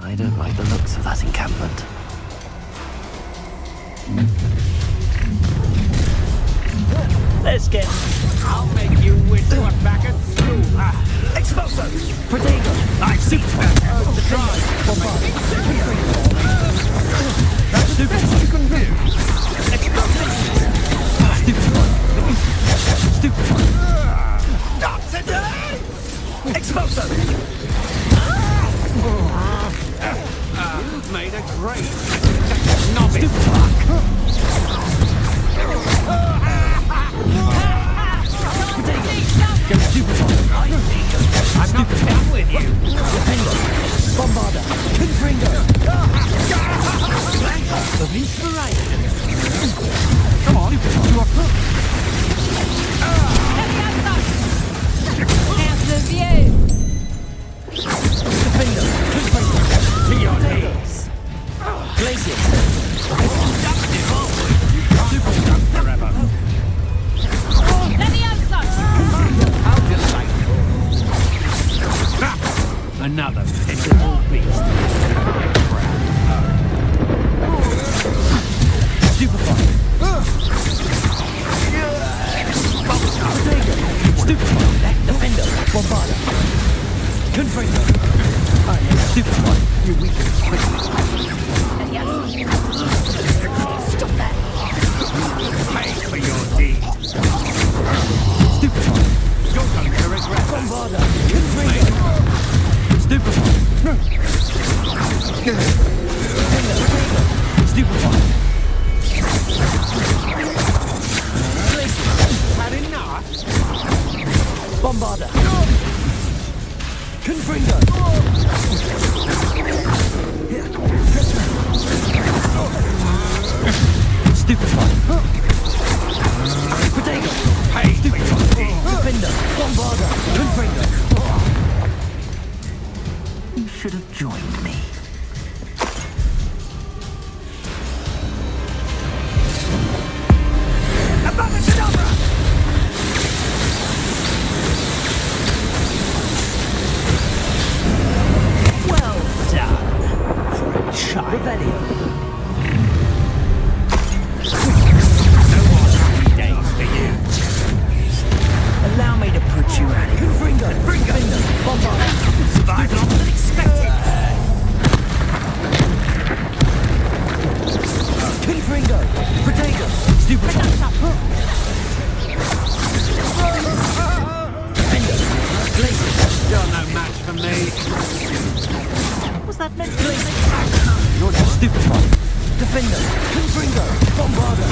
I don't like the looks of that encampment. Let's get. I'll make you wish you were back at school. Expulso! Protego! I see that. Try. That's the best you can do. Expulso! Stupid. Not today! Expulso! You've made a great novice. Go stupid. I'm not done with you. Bombarda. Confringo. Flash of inspiration. Come on, you are cooked. Defender. Confringo. To your knees. Glacius. Productive, aren't we? You can't super stuck forever. How delightful. Another pitiful beast. Stupefy. Stupefy. Defender. Bombarda. Confringo. Stupefy. You weaken quickly. Stop that. Pay for your deeds. Stupefy. You're going to regret that. Bombarda. Confringo. Stupefy. Stupefy. Had enough? Bombarda. Confringo. Stupefy. Protego. Pay for your deeds. Defender. Bombarda. Confringo. You should have joined me. Well done. For a child. Revelio. No more days for you. Allow me to put you out of your Confringo. Defender. Bombarda. survive longer than expected. Confringo. Protego. Stupefy. Defender. Glacius. You're no match for me. Was that meant to You're just Stupefy. Defender. Confringo. Bombarda.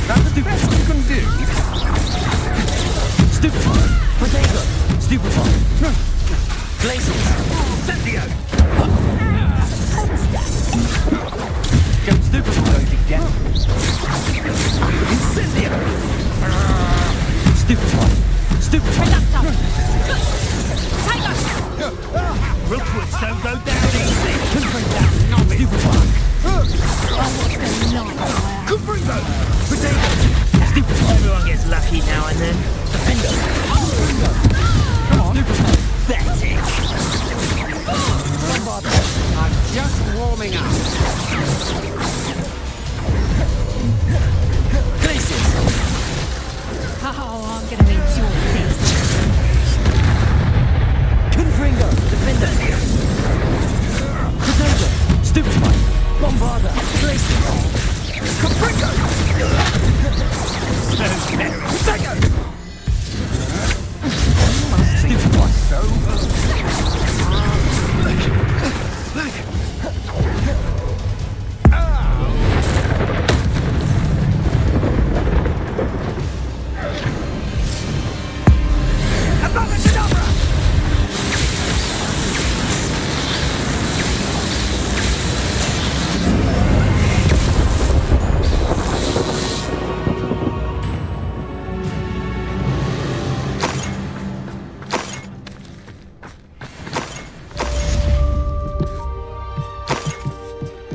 That's the best you can do. Stupefy. Protego. Stupefy. Glacius. Incendio! Go Stupefy. Going to get. Incendio! Stupefy. Stupefy. Rookwoods Things don't go down easy. Stupid one. Confringo! Potato! Stupid. Everyone gets lucky now and then. Defender. Come on. Stupid. Pathetic. I'm just warming up. Glaciers. Oh, I'm gonna enjoy this. Confringo. Defender. Potato. Stupid one. Bombarder. Glaciers. Confringo. Potato. Stupid one.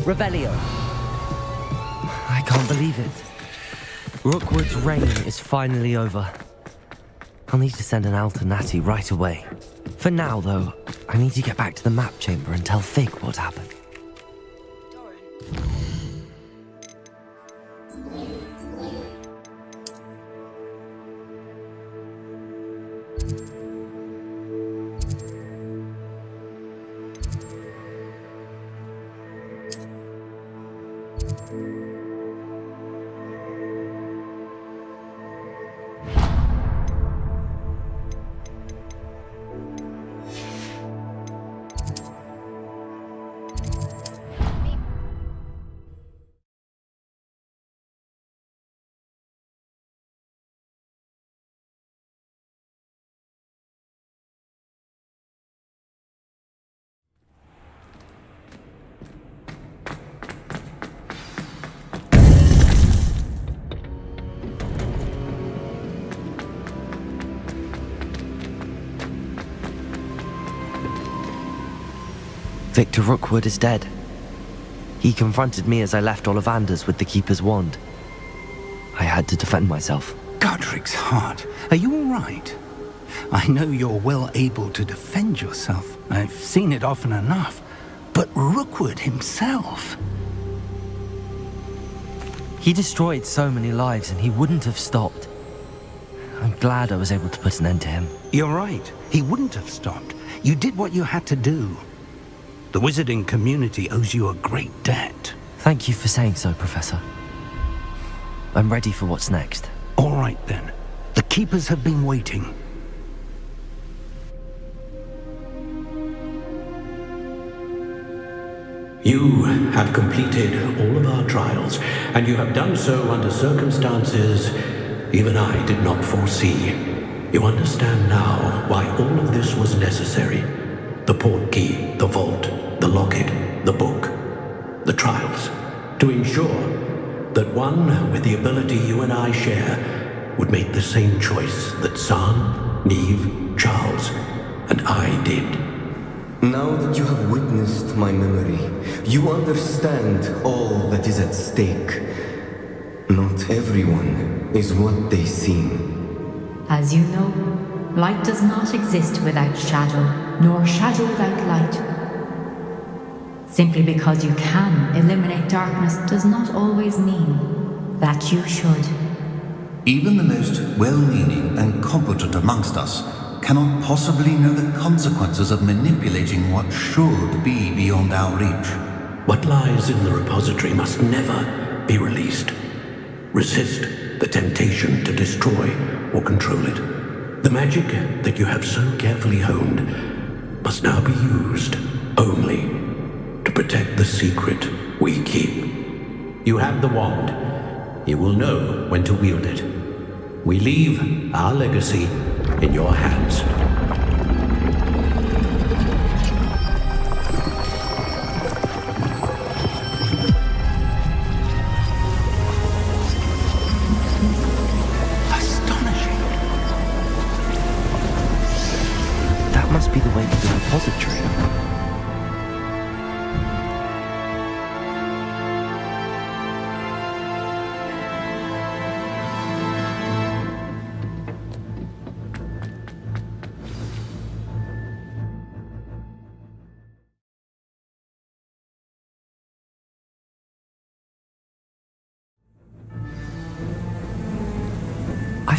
Revelio. I can't believe it. Rookwood's reign is finally over. I'll need to send an alternati right away. For now, though, I need to get back to the map chamber and tell Fig what happened. Victor Rookwood is dead. He confronted me as I left Ollivander's with the Keeper's wand. I had to defend myself. Godric's heart, are you all right? I know you're well able to defend yourself. I've seen it often enough. But Rookwood himself... He destroyed so many lives and he wouldn't have stopped. I'm glad I was able to put an end to him. You're right. He wouldn't have stopped. You did what you had to do. The wizarding community owes you a great debt. Thank you for saying so, Professor. I'm ready for what's next. All right, then. The Keepers have been waiting. You have completed all of our trials, and you have done so under circumstances even I did not foresee. You understand now why all of this was necessary. The portkey, the vault, the locket, the book, the trials, to ensure that one with the ability you and I share would make the same choice that San, Neve, Charles, and I did. Now that you have witnessed my memory, you understand all that is at stake. Not everyone is what they seem. As you know, light does not exist without shadow, nor shadow without light. Simply because you can eliminate darkness does not always mean that you should. Even the most well-meaning and competent amongst us cannot possibly know the consequences of manipulating what should be beyond our reach. What lies in the repository must never be released. Resist the temptation to destroy or control it. The magic that you have so carefully honed must now be used only to protect the secret we keep. You have the wand. You will know when to wield it. We leave our legacy in your hands. Astonishing. That must be the way to the repository.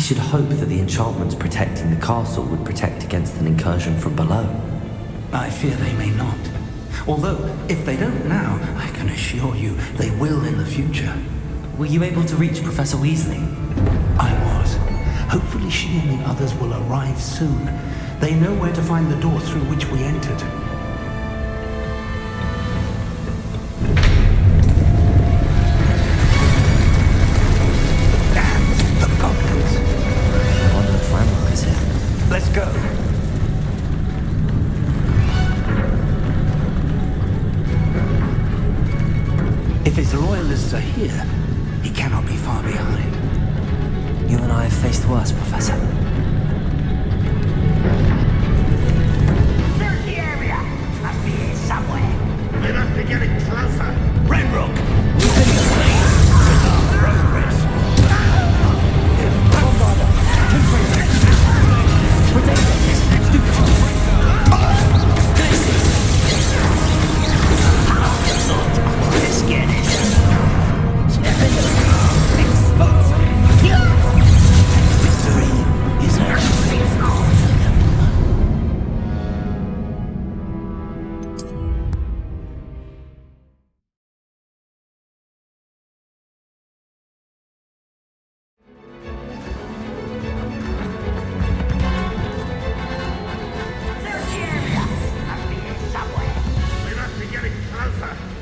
should hope that the enchantments protecting the castle would protect against an incursion from below. I fear they may not. Although, if they don't now, I can assure you they will in the future. Were you able to reach Professor Weasley? I was. Hopefully she and the others will arrive soon. They know where to find the door through which we entered. And the goblins. I wonder if Ranrock is here. Let's go. If his loyalists are here, he cannot be far behind. You and I have faced worse, Professor. Search the area! Must be here somewhere. We must be getting closer. Ranrock, we'll take the lead with our progress. Let's get it.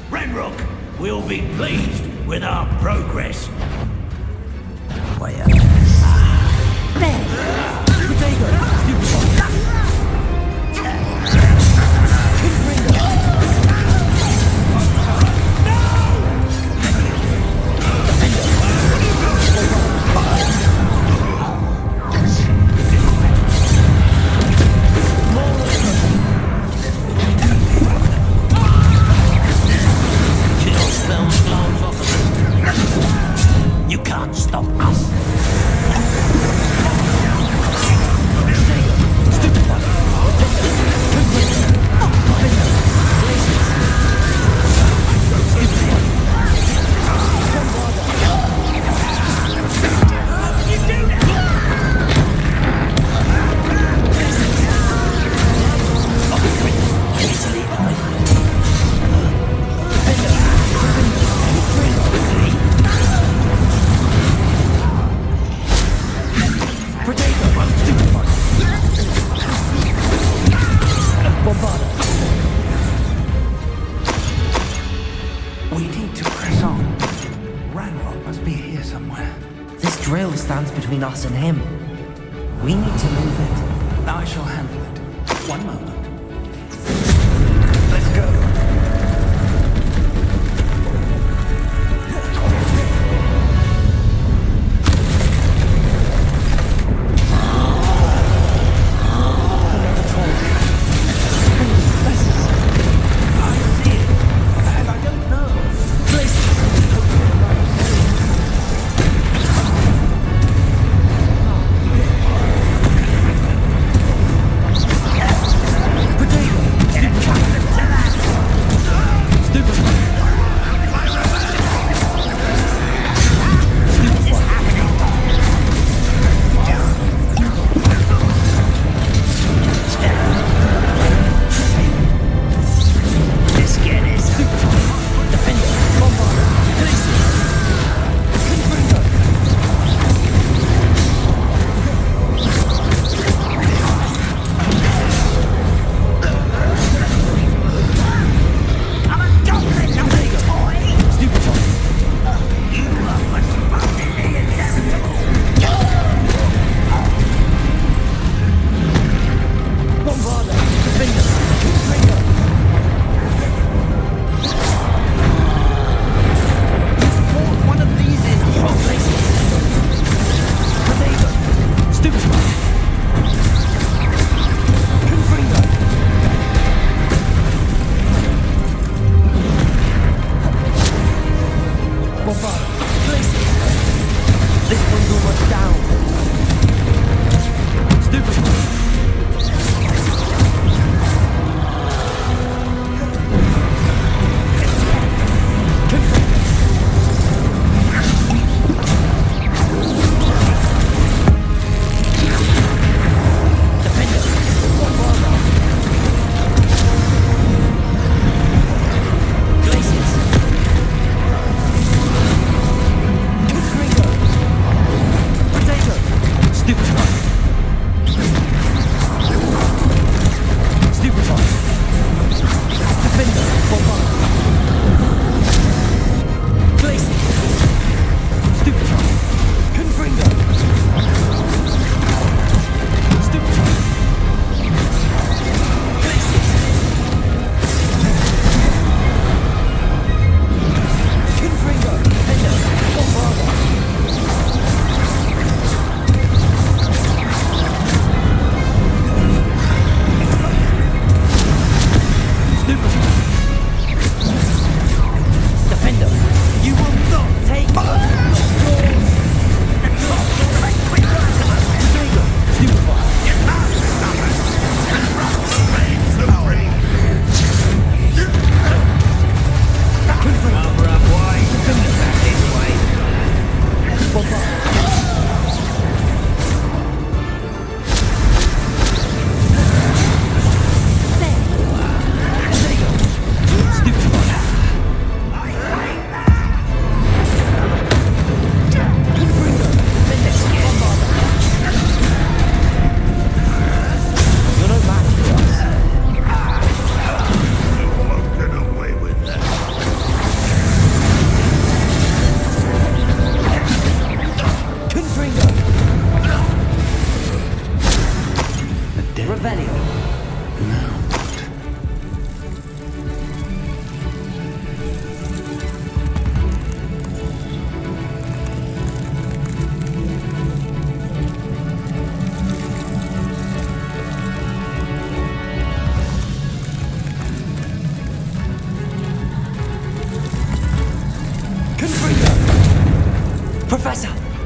Ranrock, we'll be pleased with our progress. Where? You can't stop us. We need to press on. Ranrock must be here somewhere. This drill stands between us and him. We need to move it. I shall handle it. One moment. Let's go.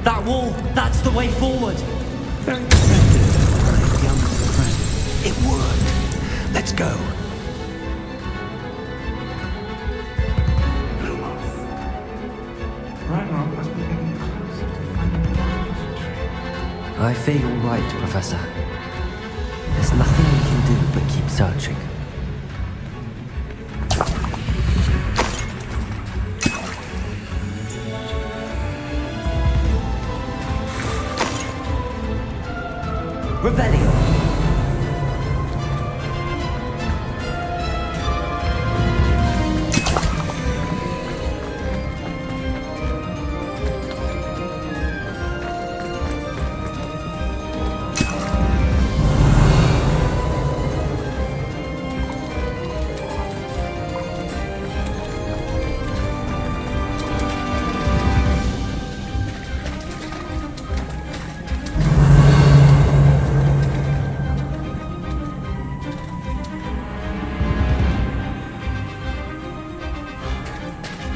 That wall, that's the way forward. Very effective, young friend. It worked. Let's go. Ranrock must be getting closer to finding the tree. I fear you're right, Professor. There's nothing we can do but keep searching. Revelio.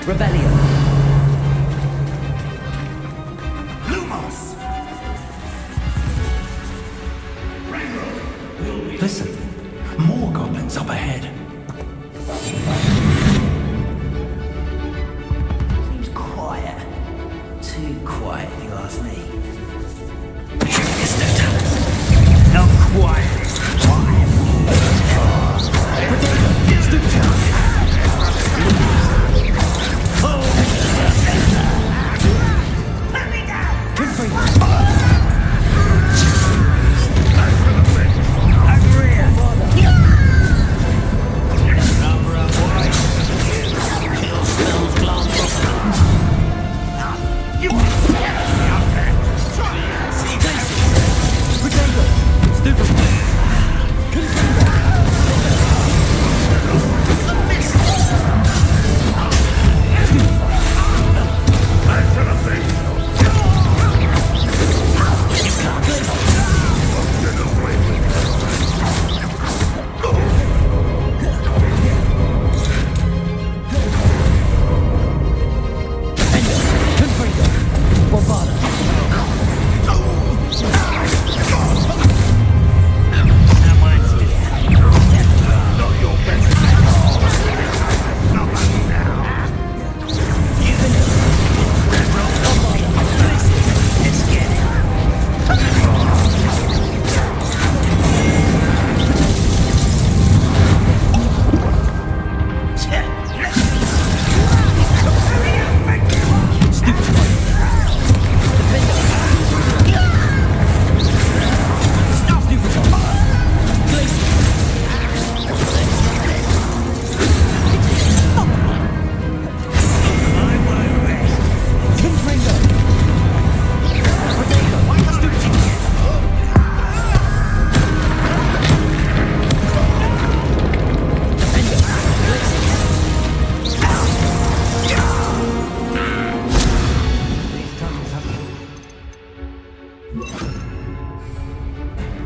Revelio. Lumos! Listen, more goblins up ahead. Seems quiet. Too quiet, if you ask me. Not quiet, it's quiet.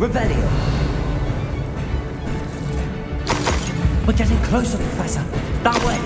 Revelio. We're getting closer, Professor. That way.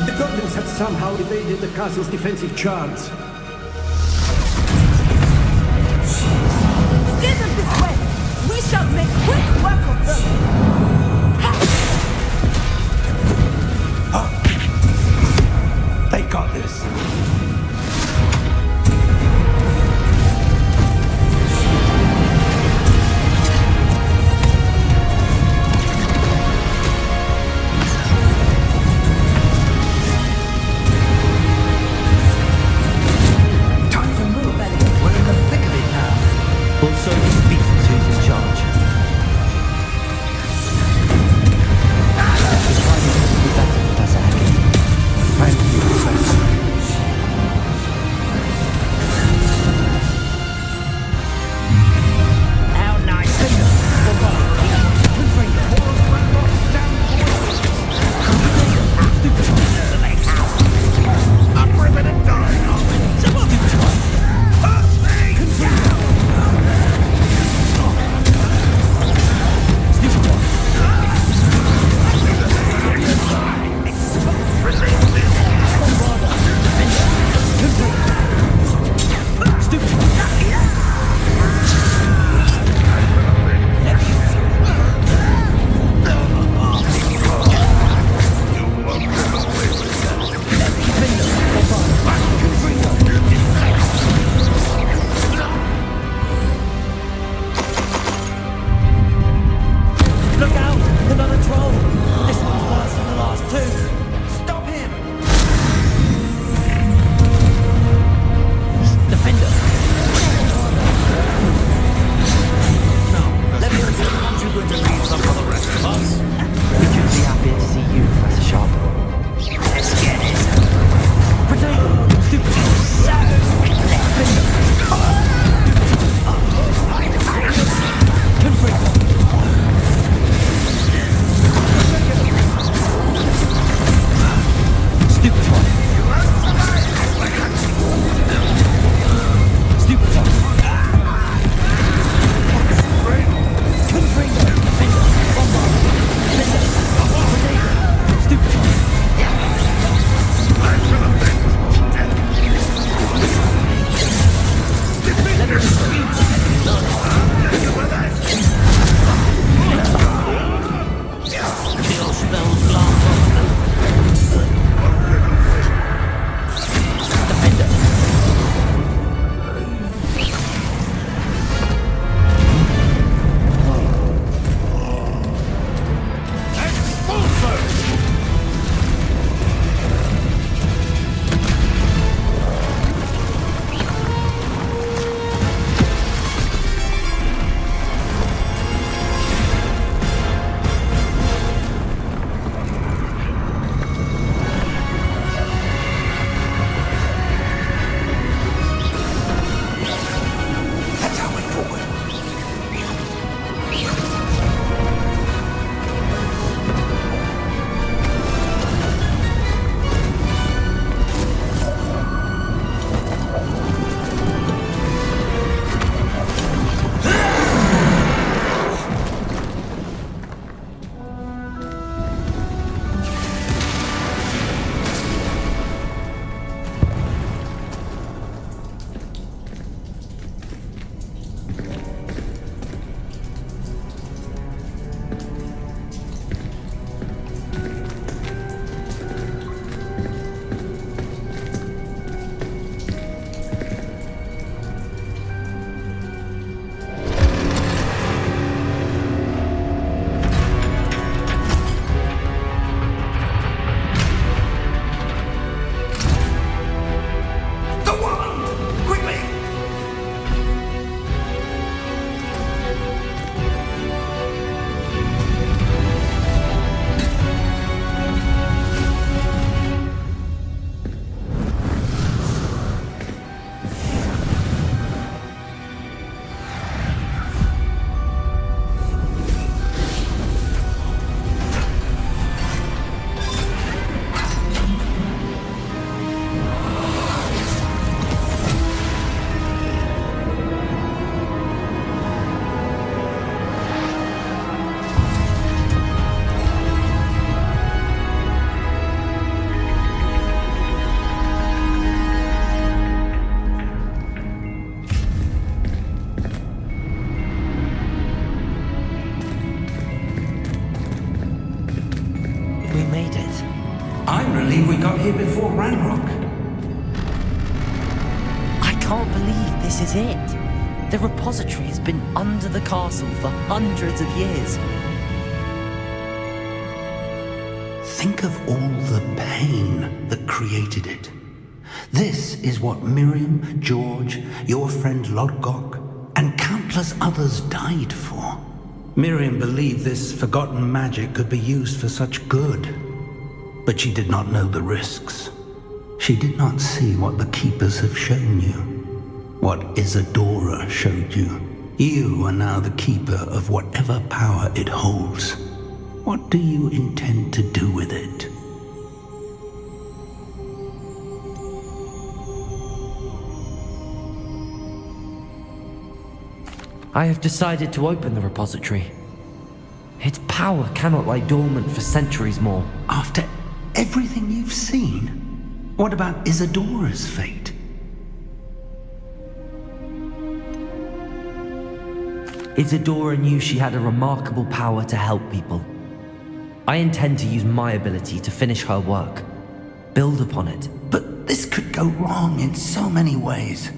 The goblins have somehow evaded the castle's defensive charms. Steer them this way! We shall make quick work of them! They got this. Time to move, Elliot. We're in the thick of it. believe we got here before Ranrock. I can't believe this is it. The repository has been under the castle for hundreds of years. Think of all the pain that created it. This is what Miriam, George, your friend Lodgok, and countless others died for. Miriam believed this forgotten magic could be used for such good, but she did not know the risks. She did not see what the Keepers have shown you, what Isadora showed you. You are now the Keeper of whatever power it holds. What do you intend to do with it? I have decided to open the repository. Its power cannot lie dormant for centuries more. After everything you've seen, what about Isadora's fate? Isadora knew she had a remarkable power to help people. I intend to use my ability to finish her work, build upon it. But this could go wrong in so many ways.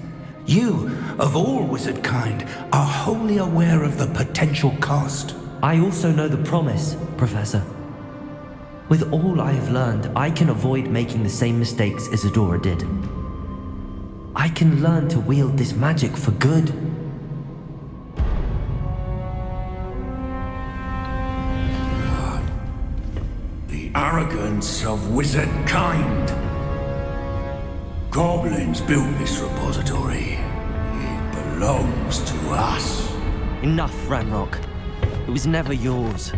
You, of all wizard kind, are wholly aware of the potential cost. I also know the promise, Professor. With all I have learned, I can avoid making the same mistakes Isadora did. I can learn to wield this magic for good. The arrogance of wizard kind. Goblins built this repository. It belongs to us. Enough, Ranrock. It was never yours.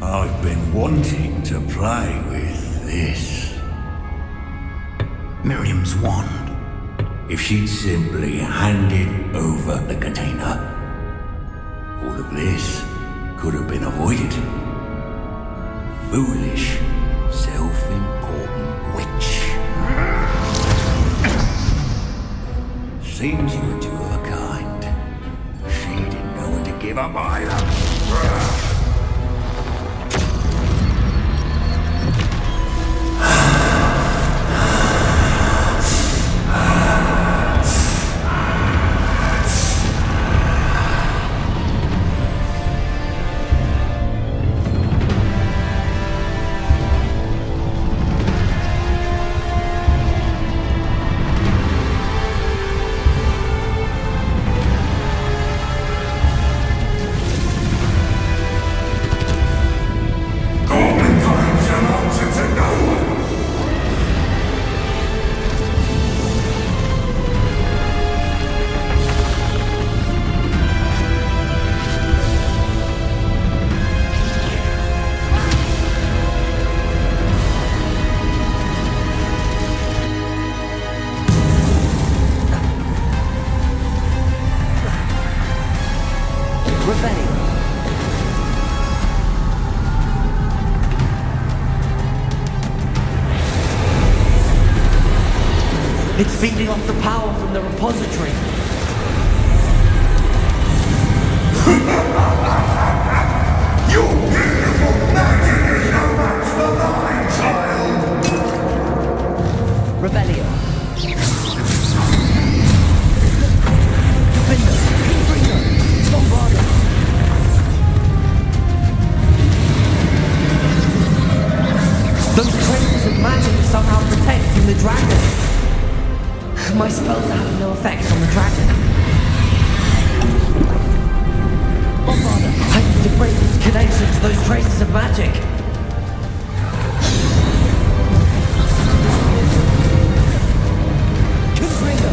I've been wanting to play with this. Miriam's wand. If she'd simply handed over the container, all of this could have been avoided. Foolish, self-important witch. Seems you were two of a kind. She didn't know when to give up either. It's feeding off the power from the repository. Your beautiful magic is no match for mine, child! Revelio. Defender. Confringo. Bombarda. Those traces of magic are somehow protecting the dragon. My spells are having no effect on the dragon. Bombarda. I need to break its connection to those traces of magic. Confringo.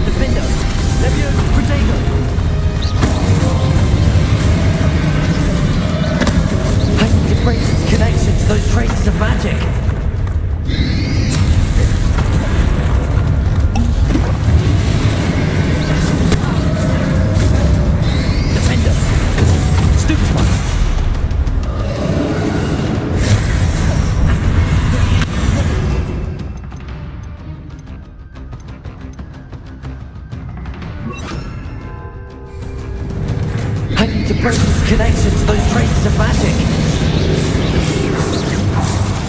Defender. Leviosa. Protego. I need to break its connection to those traces of magic. Break its connection to those traces of magic.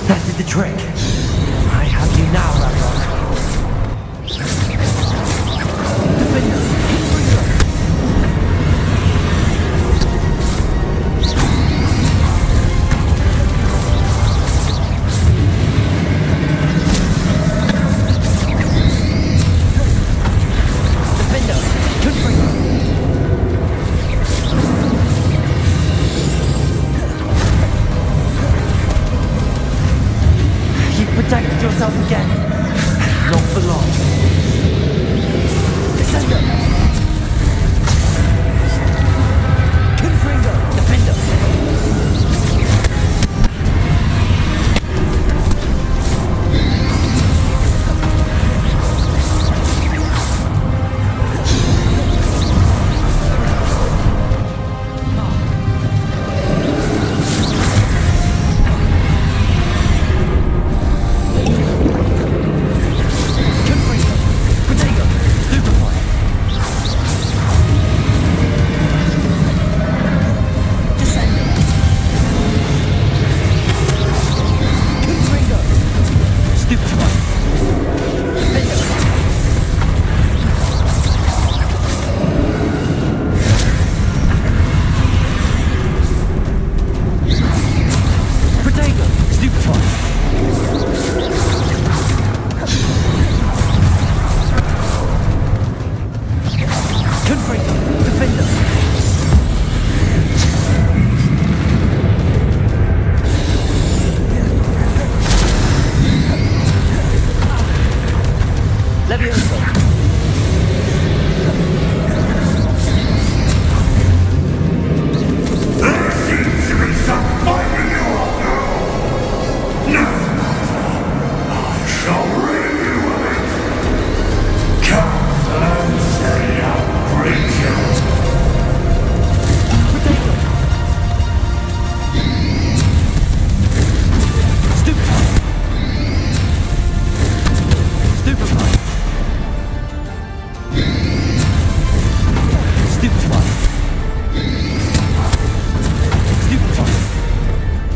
That did the trick. I have you now, Ranrock. Defender, protected yourself again. Not for long. Descender. Confringo. Defender.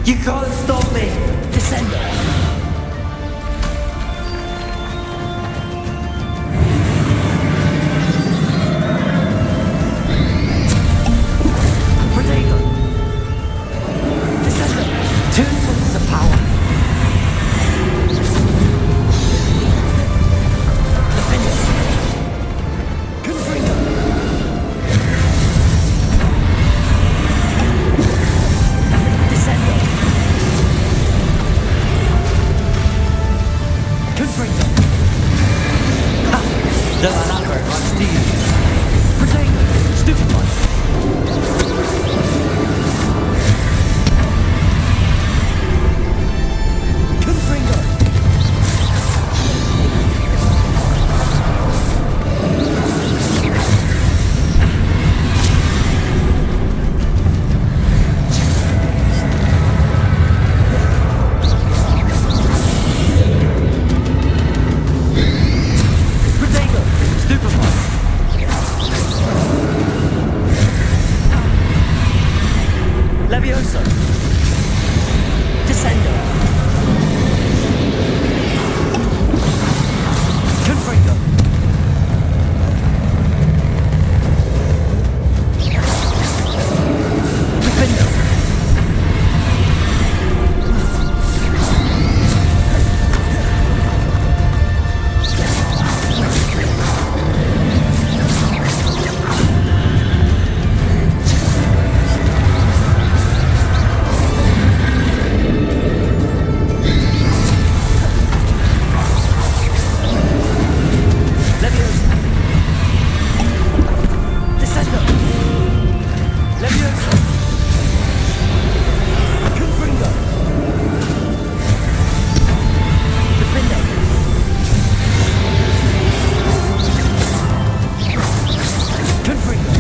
You can't stop me! Descender! Protego! Descender! Two sources of power! Defender! Confringo! Descender! Confringo! Ha! Don't like that very much, do you? Protego! Stupefy! Confringo! Protego! Stupefy! Levioso! Descender! Confringo! Defender! Levioso! Descender! Levioso! Confringo! Defender! Confringo!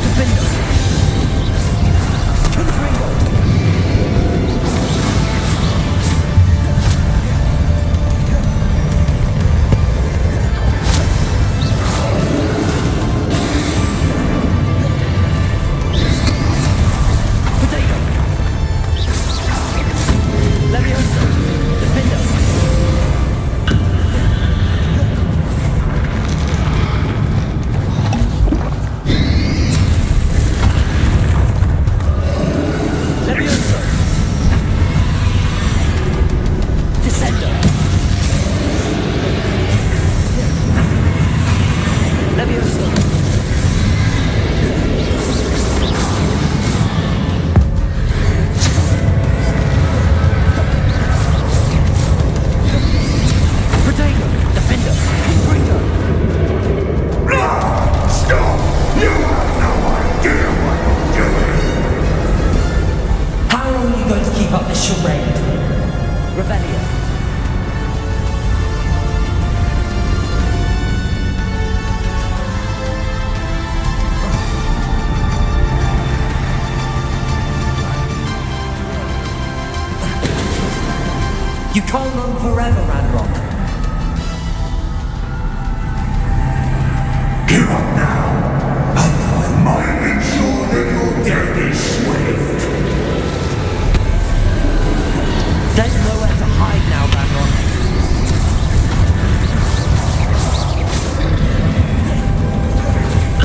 Defender! Confringo! Potato! Levioso! Defender! Levioso! Descender! Levioso! Protego! Defender! Confringo! Stop! You have no idea what you're doing! How long are you going to keep up this charade? Rebellion. You can't run forever, Ranrock. Give up now, and I might ensure that your death is swift. There's nowhere to hide now, Ranrock.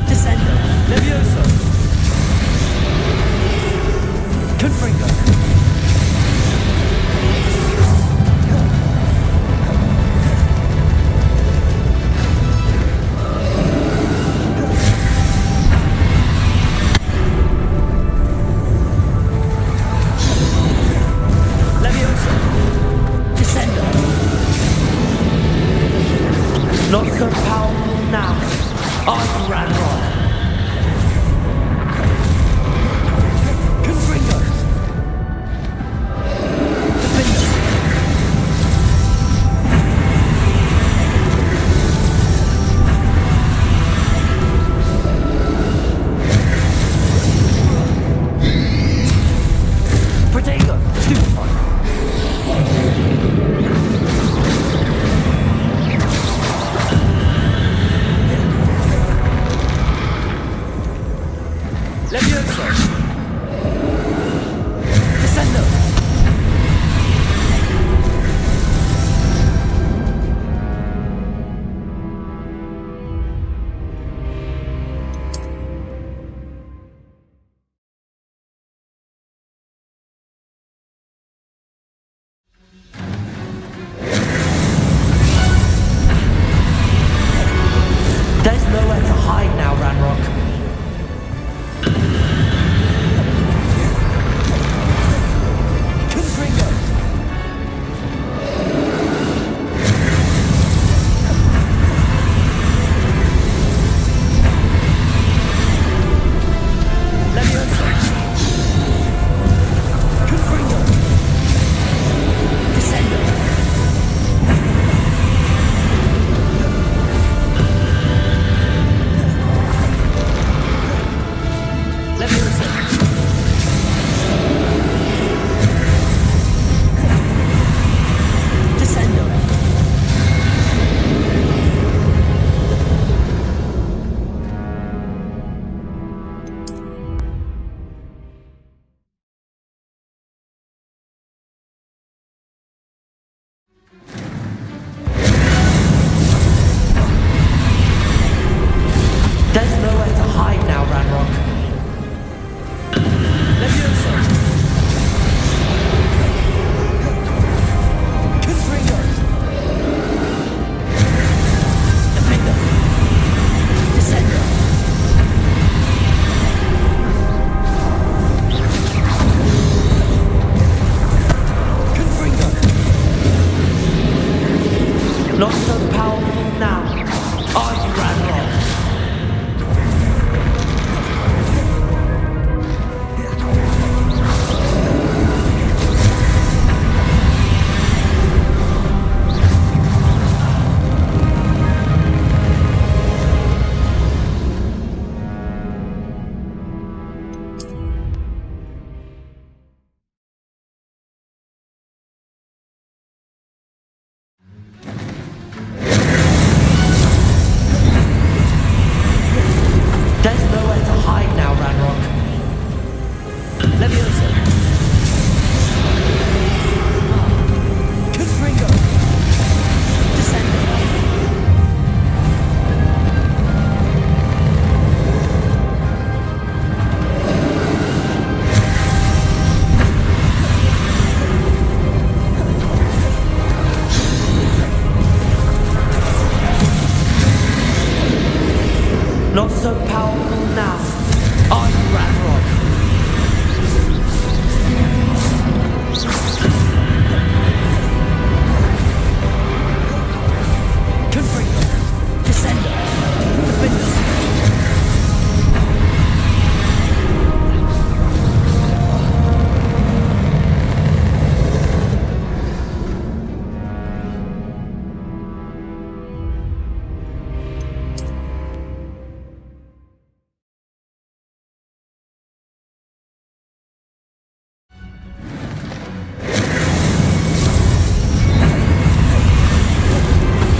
Descender! Levioso! Confringo! Levioso! Descender! Not so powerful now, are you, Ranrock? Confringo! Defender! Protego! Stupefy! Not so powerful now. Are you, Ranrock? Confringo. Descender. Defender.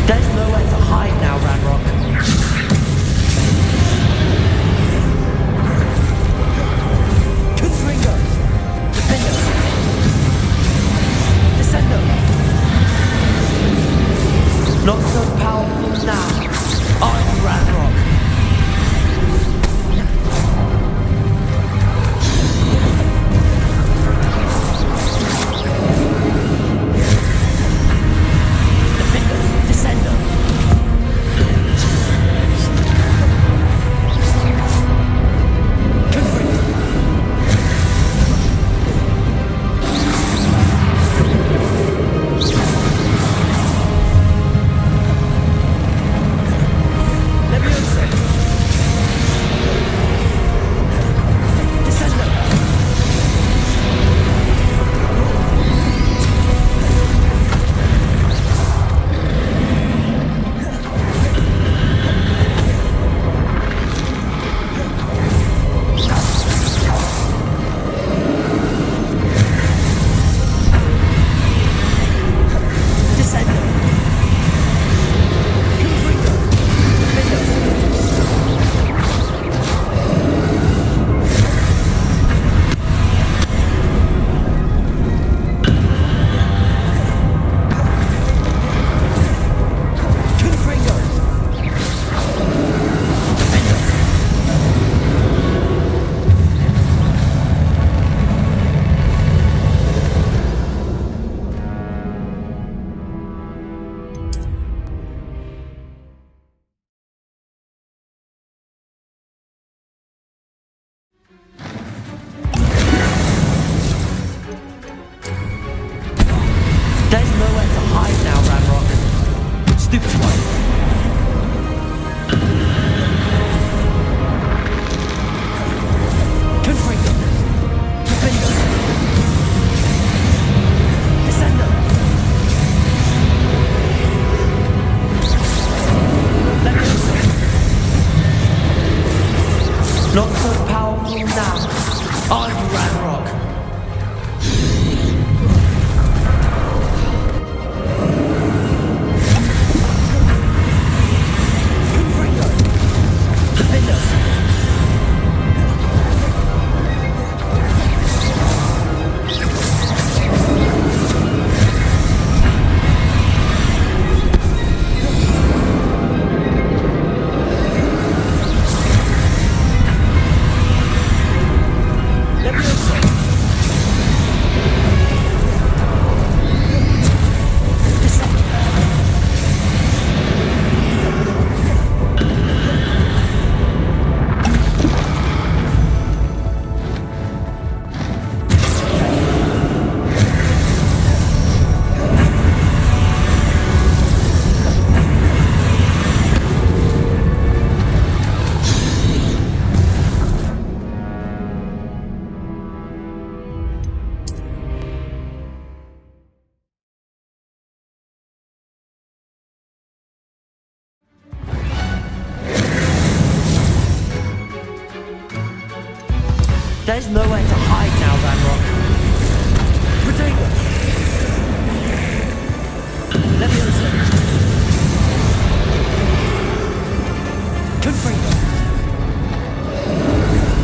There's nowhere to hide now, Ranrock. Confringo. Defender. Descender. Not so powerful now. Are you, Ranrock? Defender. Descender. Confringo. Leviosa. Descender. Descender. Confringo. Defender. Confringo. Defender. There's nowhere to hide now, Ranrock. Stupid one. Confringo. Defender. Descender. Leviosa. Not so powerful now. Are you, Ranrock? Confringo. Defender. Leviosa. Descender. There's nowhere to hide now, Ranrock. Potato. Leviosa. Confringo.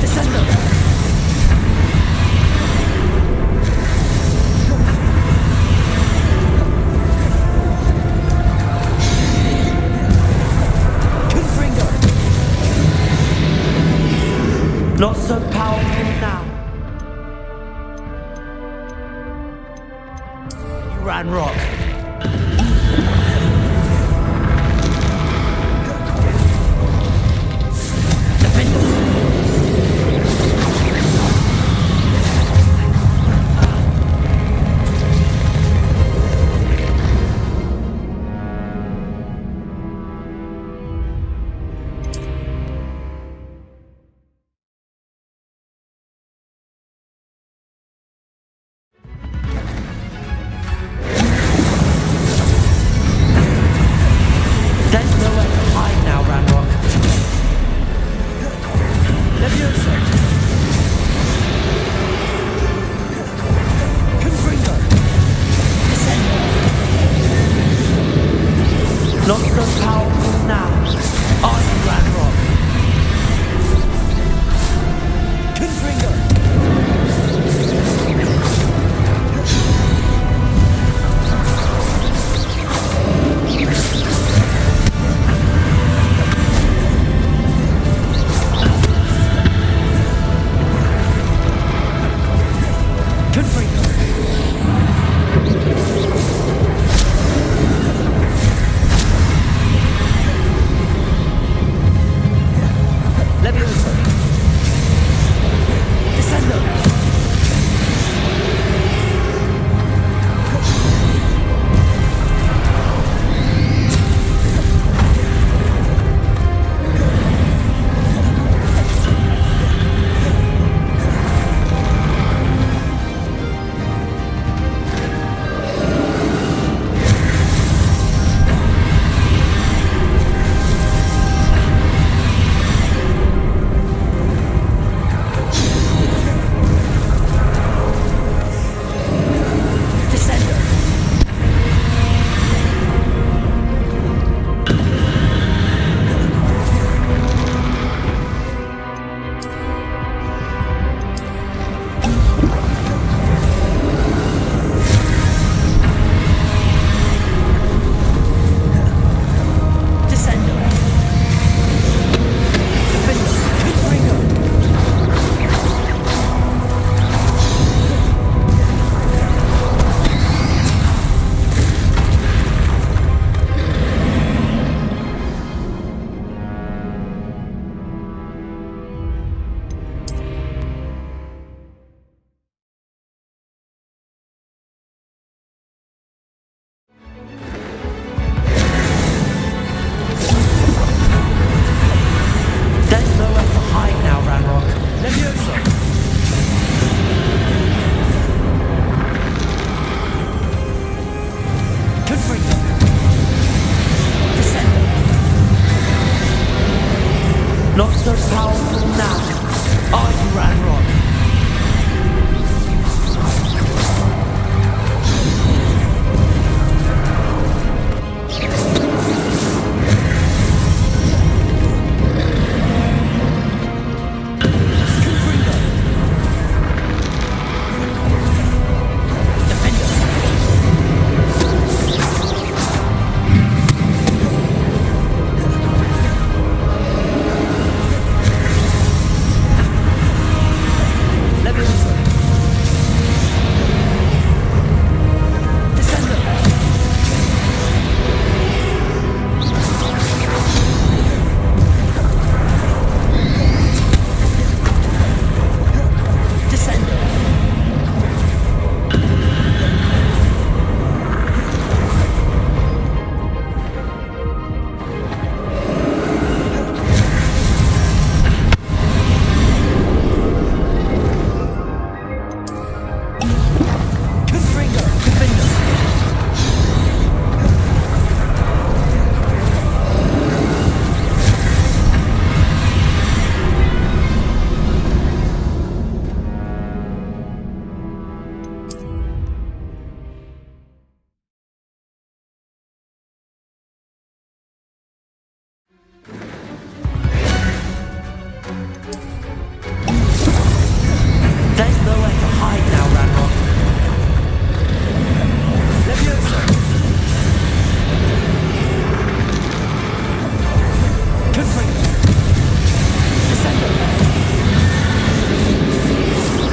Descender. Confringo. Not so powerful now. You Ranrock. Not so powerful now, are you, Ranrock?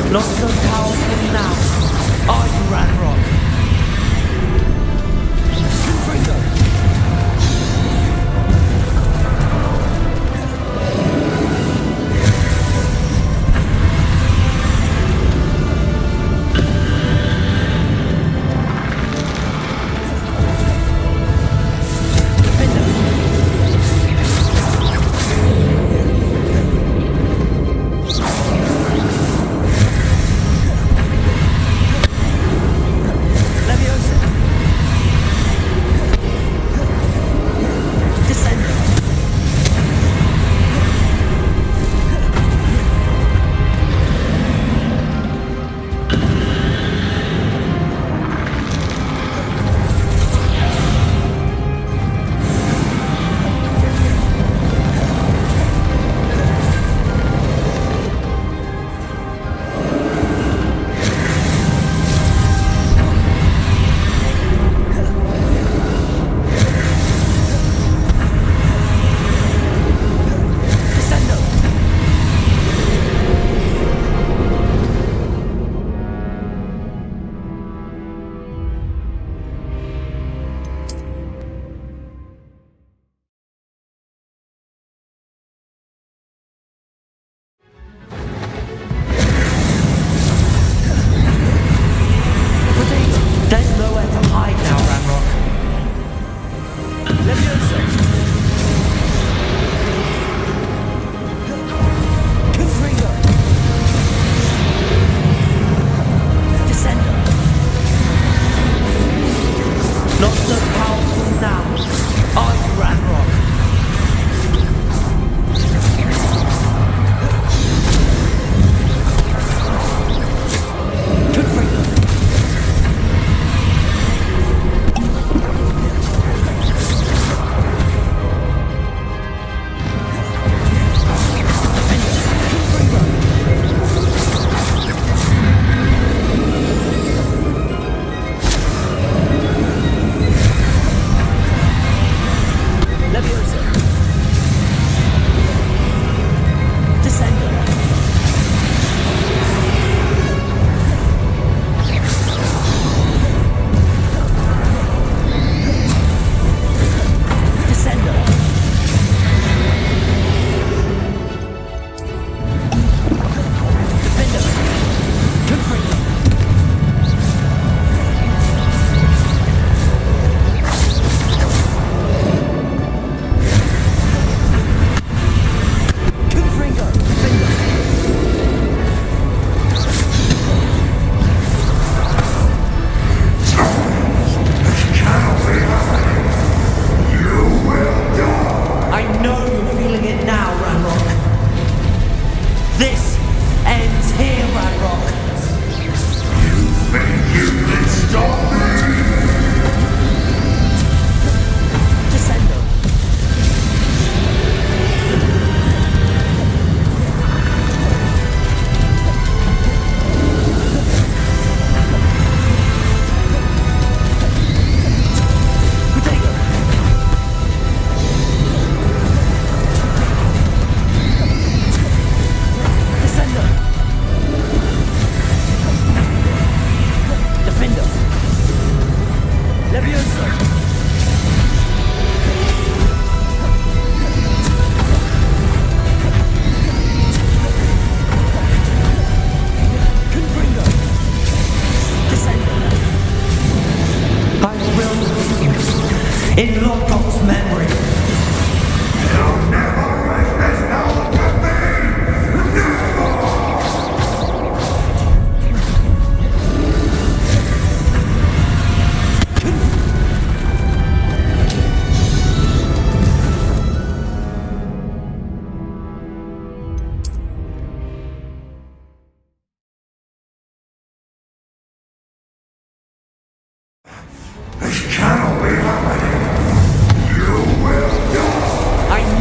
Not so powerful now, are you, Ranrock? Confringo!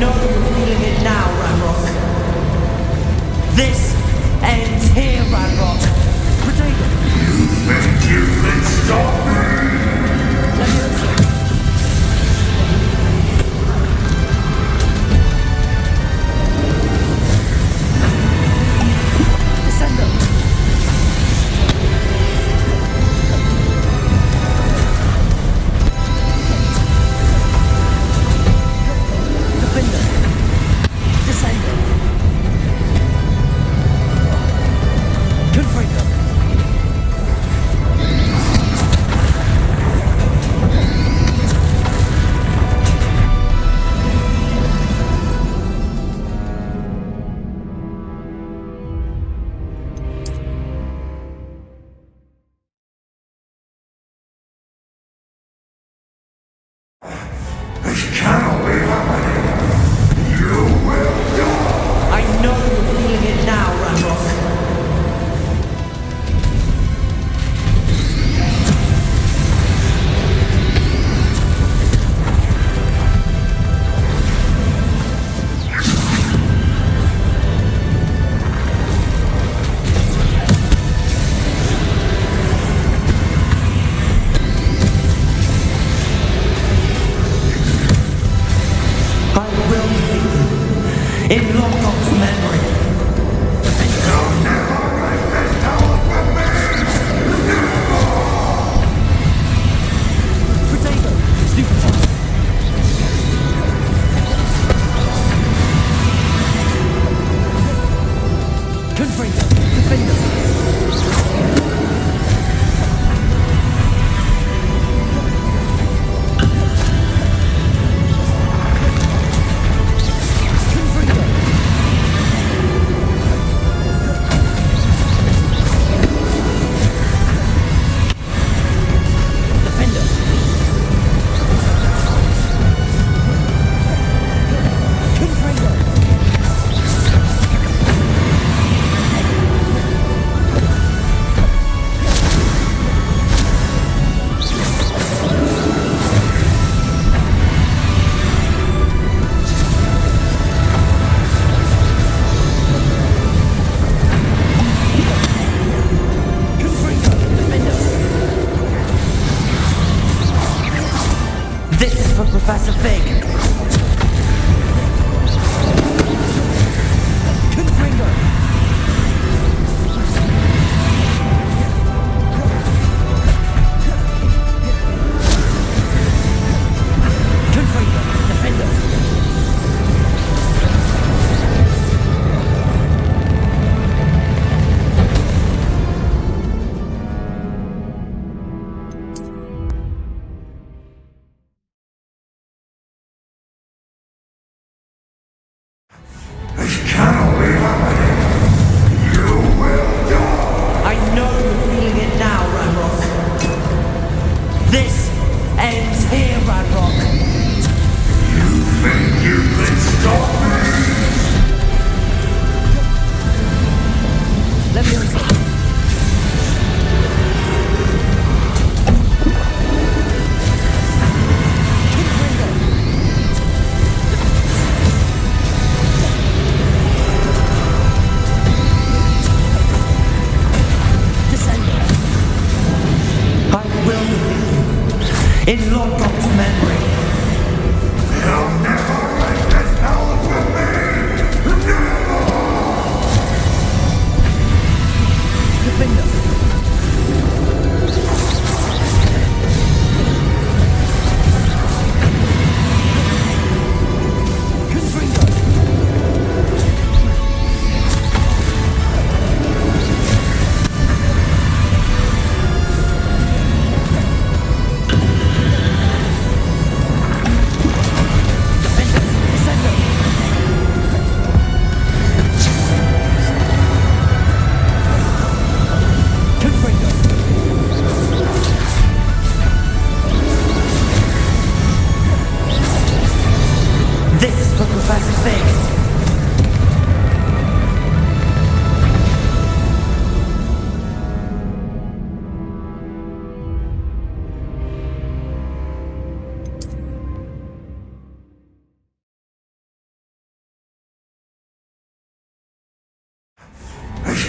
know you're feeling it now, Ranrock. This ends here, Ranrock. Potato. You think you can stop me? Leviosa. Descendo. Defender. Descendo. Confringo. This cannot be happening. You will die. I know you're feeling it now, Ranrock. I will defeat you in Longcock's memory. You'll never break this tower from me. Potato. Stupid time. Confringo. Defender. Confringo.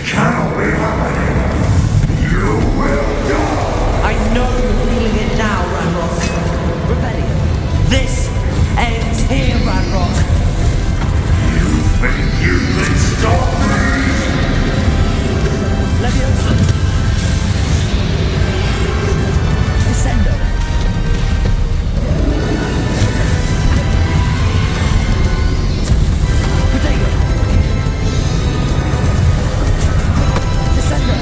cannot be happening. You will die. I know you're feeling it now, Ranrock. Rebellion. This ends here, Ranrock. You think you can stop me? Leviosa. Descendo. Protego. Descendo.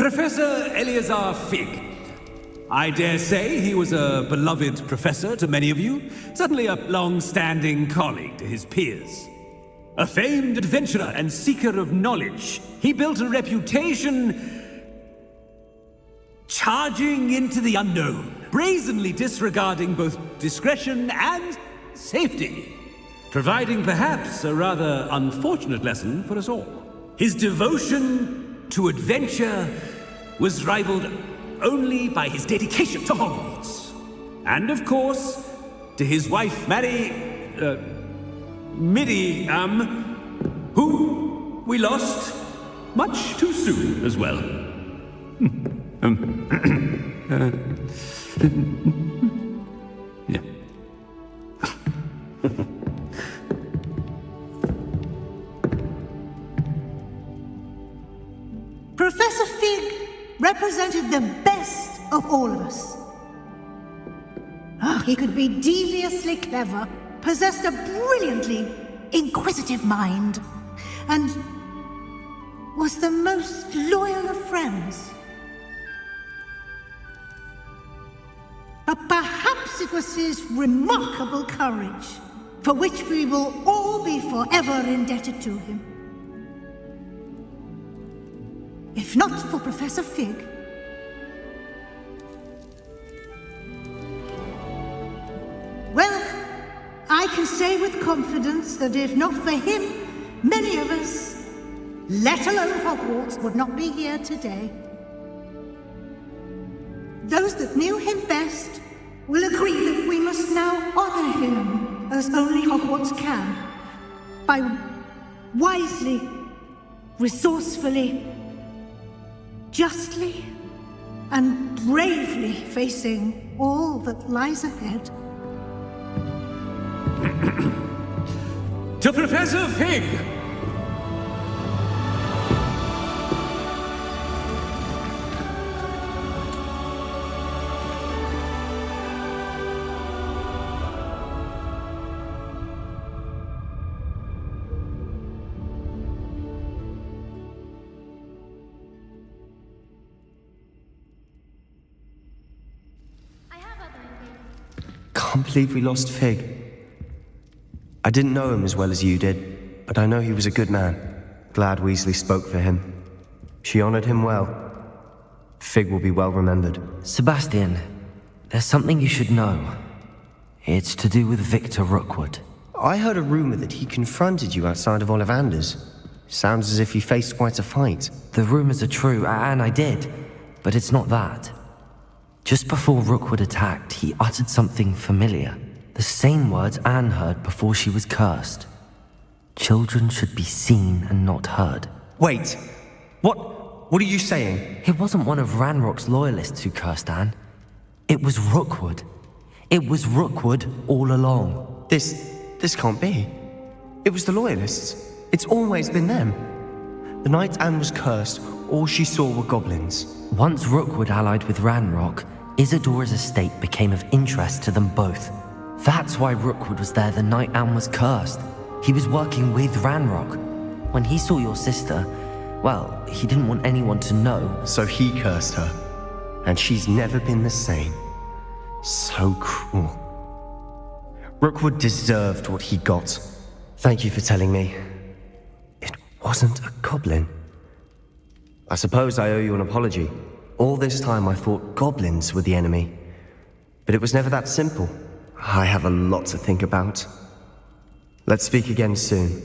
Professor Eleazar Fig. I dare say he was a beloved professor to many of you, certainly a long-standing colleague to his peers. A famed adventurer and seeker of knowledge, he built a reputation charging into the unknown, brazenly disregarding both discretion and safety, providing perhaps a rather unfortunate lesson for us all. His devotion to adventure was rivaled only by his dedication to Hogwarts. And of course, to his wife, Miriam, who we lost much too soon as well. Yeah. Professor Fig represented the best of all of us. He could be deviously clever, possessed a brilliantly inquisitive mind, and was the most loyal of friends. But perhaps it was his remarkable courage, for which we will all be forever indebted to him. If not for Professor Fig, well, I can say with confidence that if not for him, many of us, let alone Hogwarts, would not be here today. Those that knew him best will agree that we must now honor him as only Hogwarts can, by wisely, resourcefully, justly, and bravely facing all that lies ahead. To Professor Fig! Can't believe we lost Fig. I didn't know him as well as you did, but I know he was a good man. Glad Weasley spoke for him. She honored him well. Fig will be well remembered. Sebastian, there's something you should know. It's to do with Victor Rookwood. I heard a rumor that he confronted you outside of Ollivander's. Sounds as if you faced quite a fight. The rumors are true, and I did, but it's not that. Just before Rookwood attacked, he uttered something familiar. The same words Anne heard before she was cursed. Children should be seen and not heard. Wait! What are you saying? It wasn't one of Ranrock's loyalists who cursed Anne. It was Rookwood. It was Rookwood all along. This can't be. It was the loyalists. It's always been them. The night Anne was cursed, all she saw were goblins. Once Rookwood allied with Ranrock, Isadora's estate became of interest to them both. That's why Rookwood was there the night Anne was cursed. He was working with Ranrock. When he saw your sister, well, he didn't want anyone to know. So he cursed her. And she's never been the same. So cruel. Rookwood deserved what he got. Thank you for telling me. It wasn't a goblin. I suppose I owe you an apology. All this time I thought goblins were the enemy. But it was never that simple. I have a lot to think about. Let's speak again soon.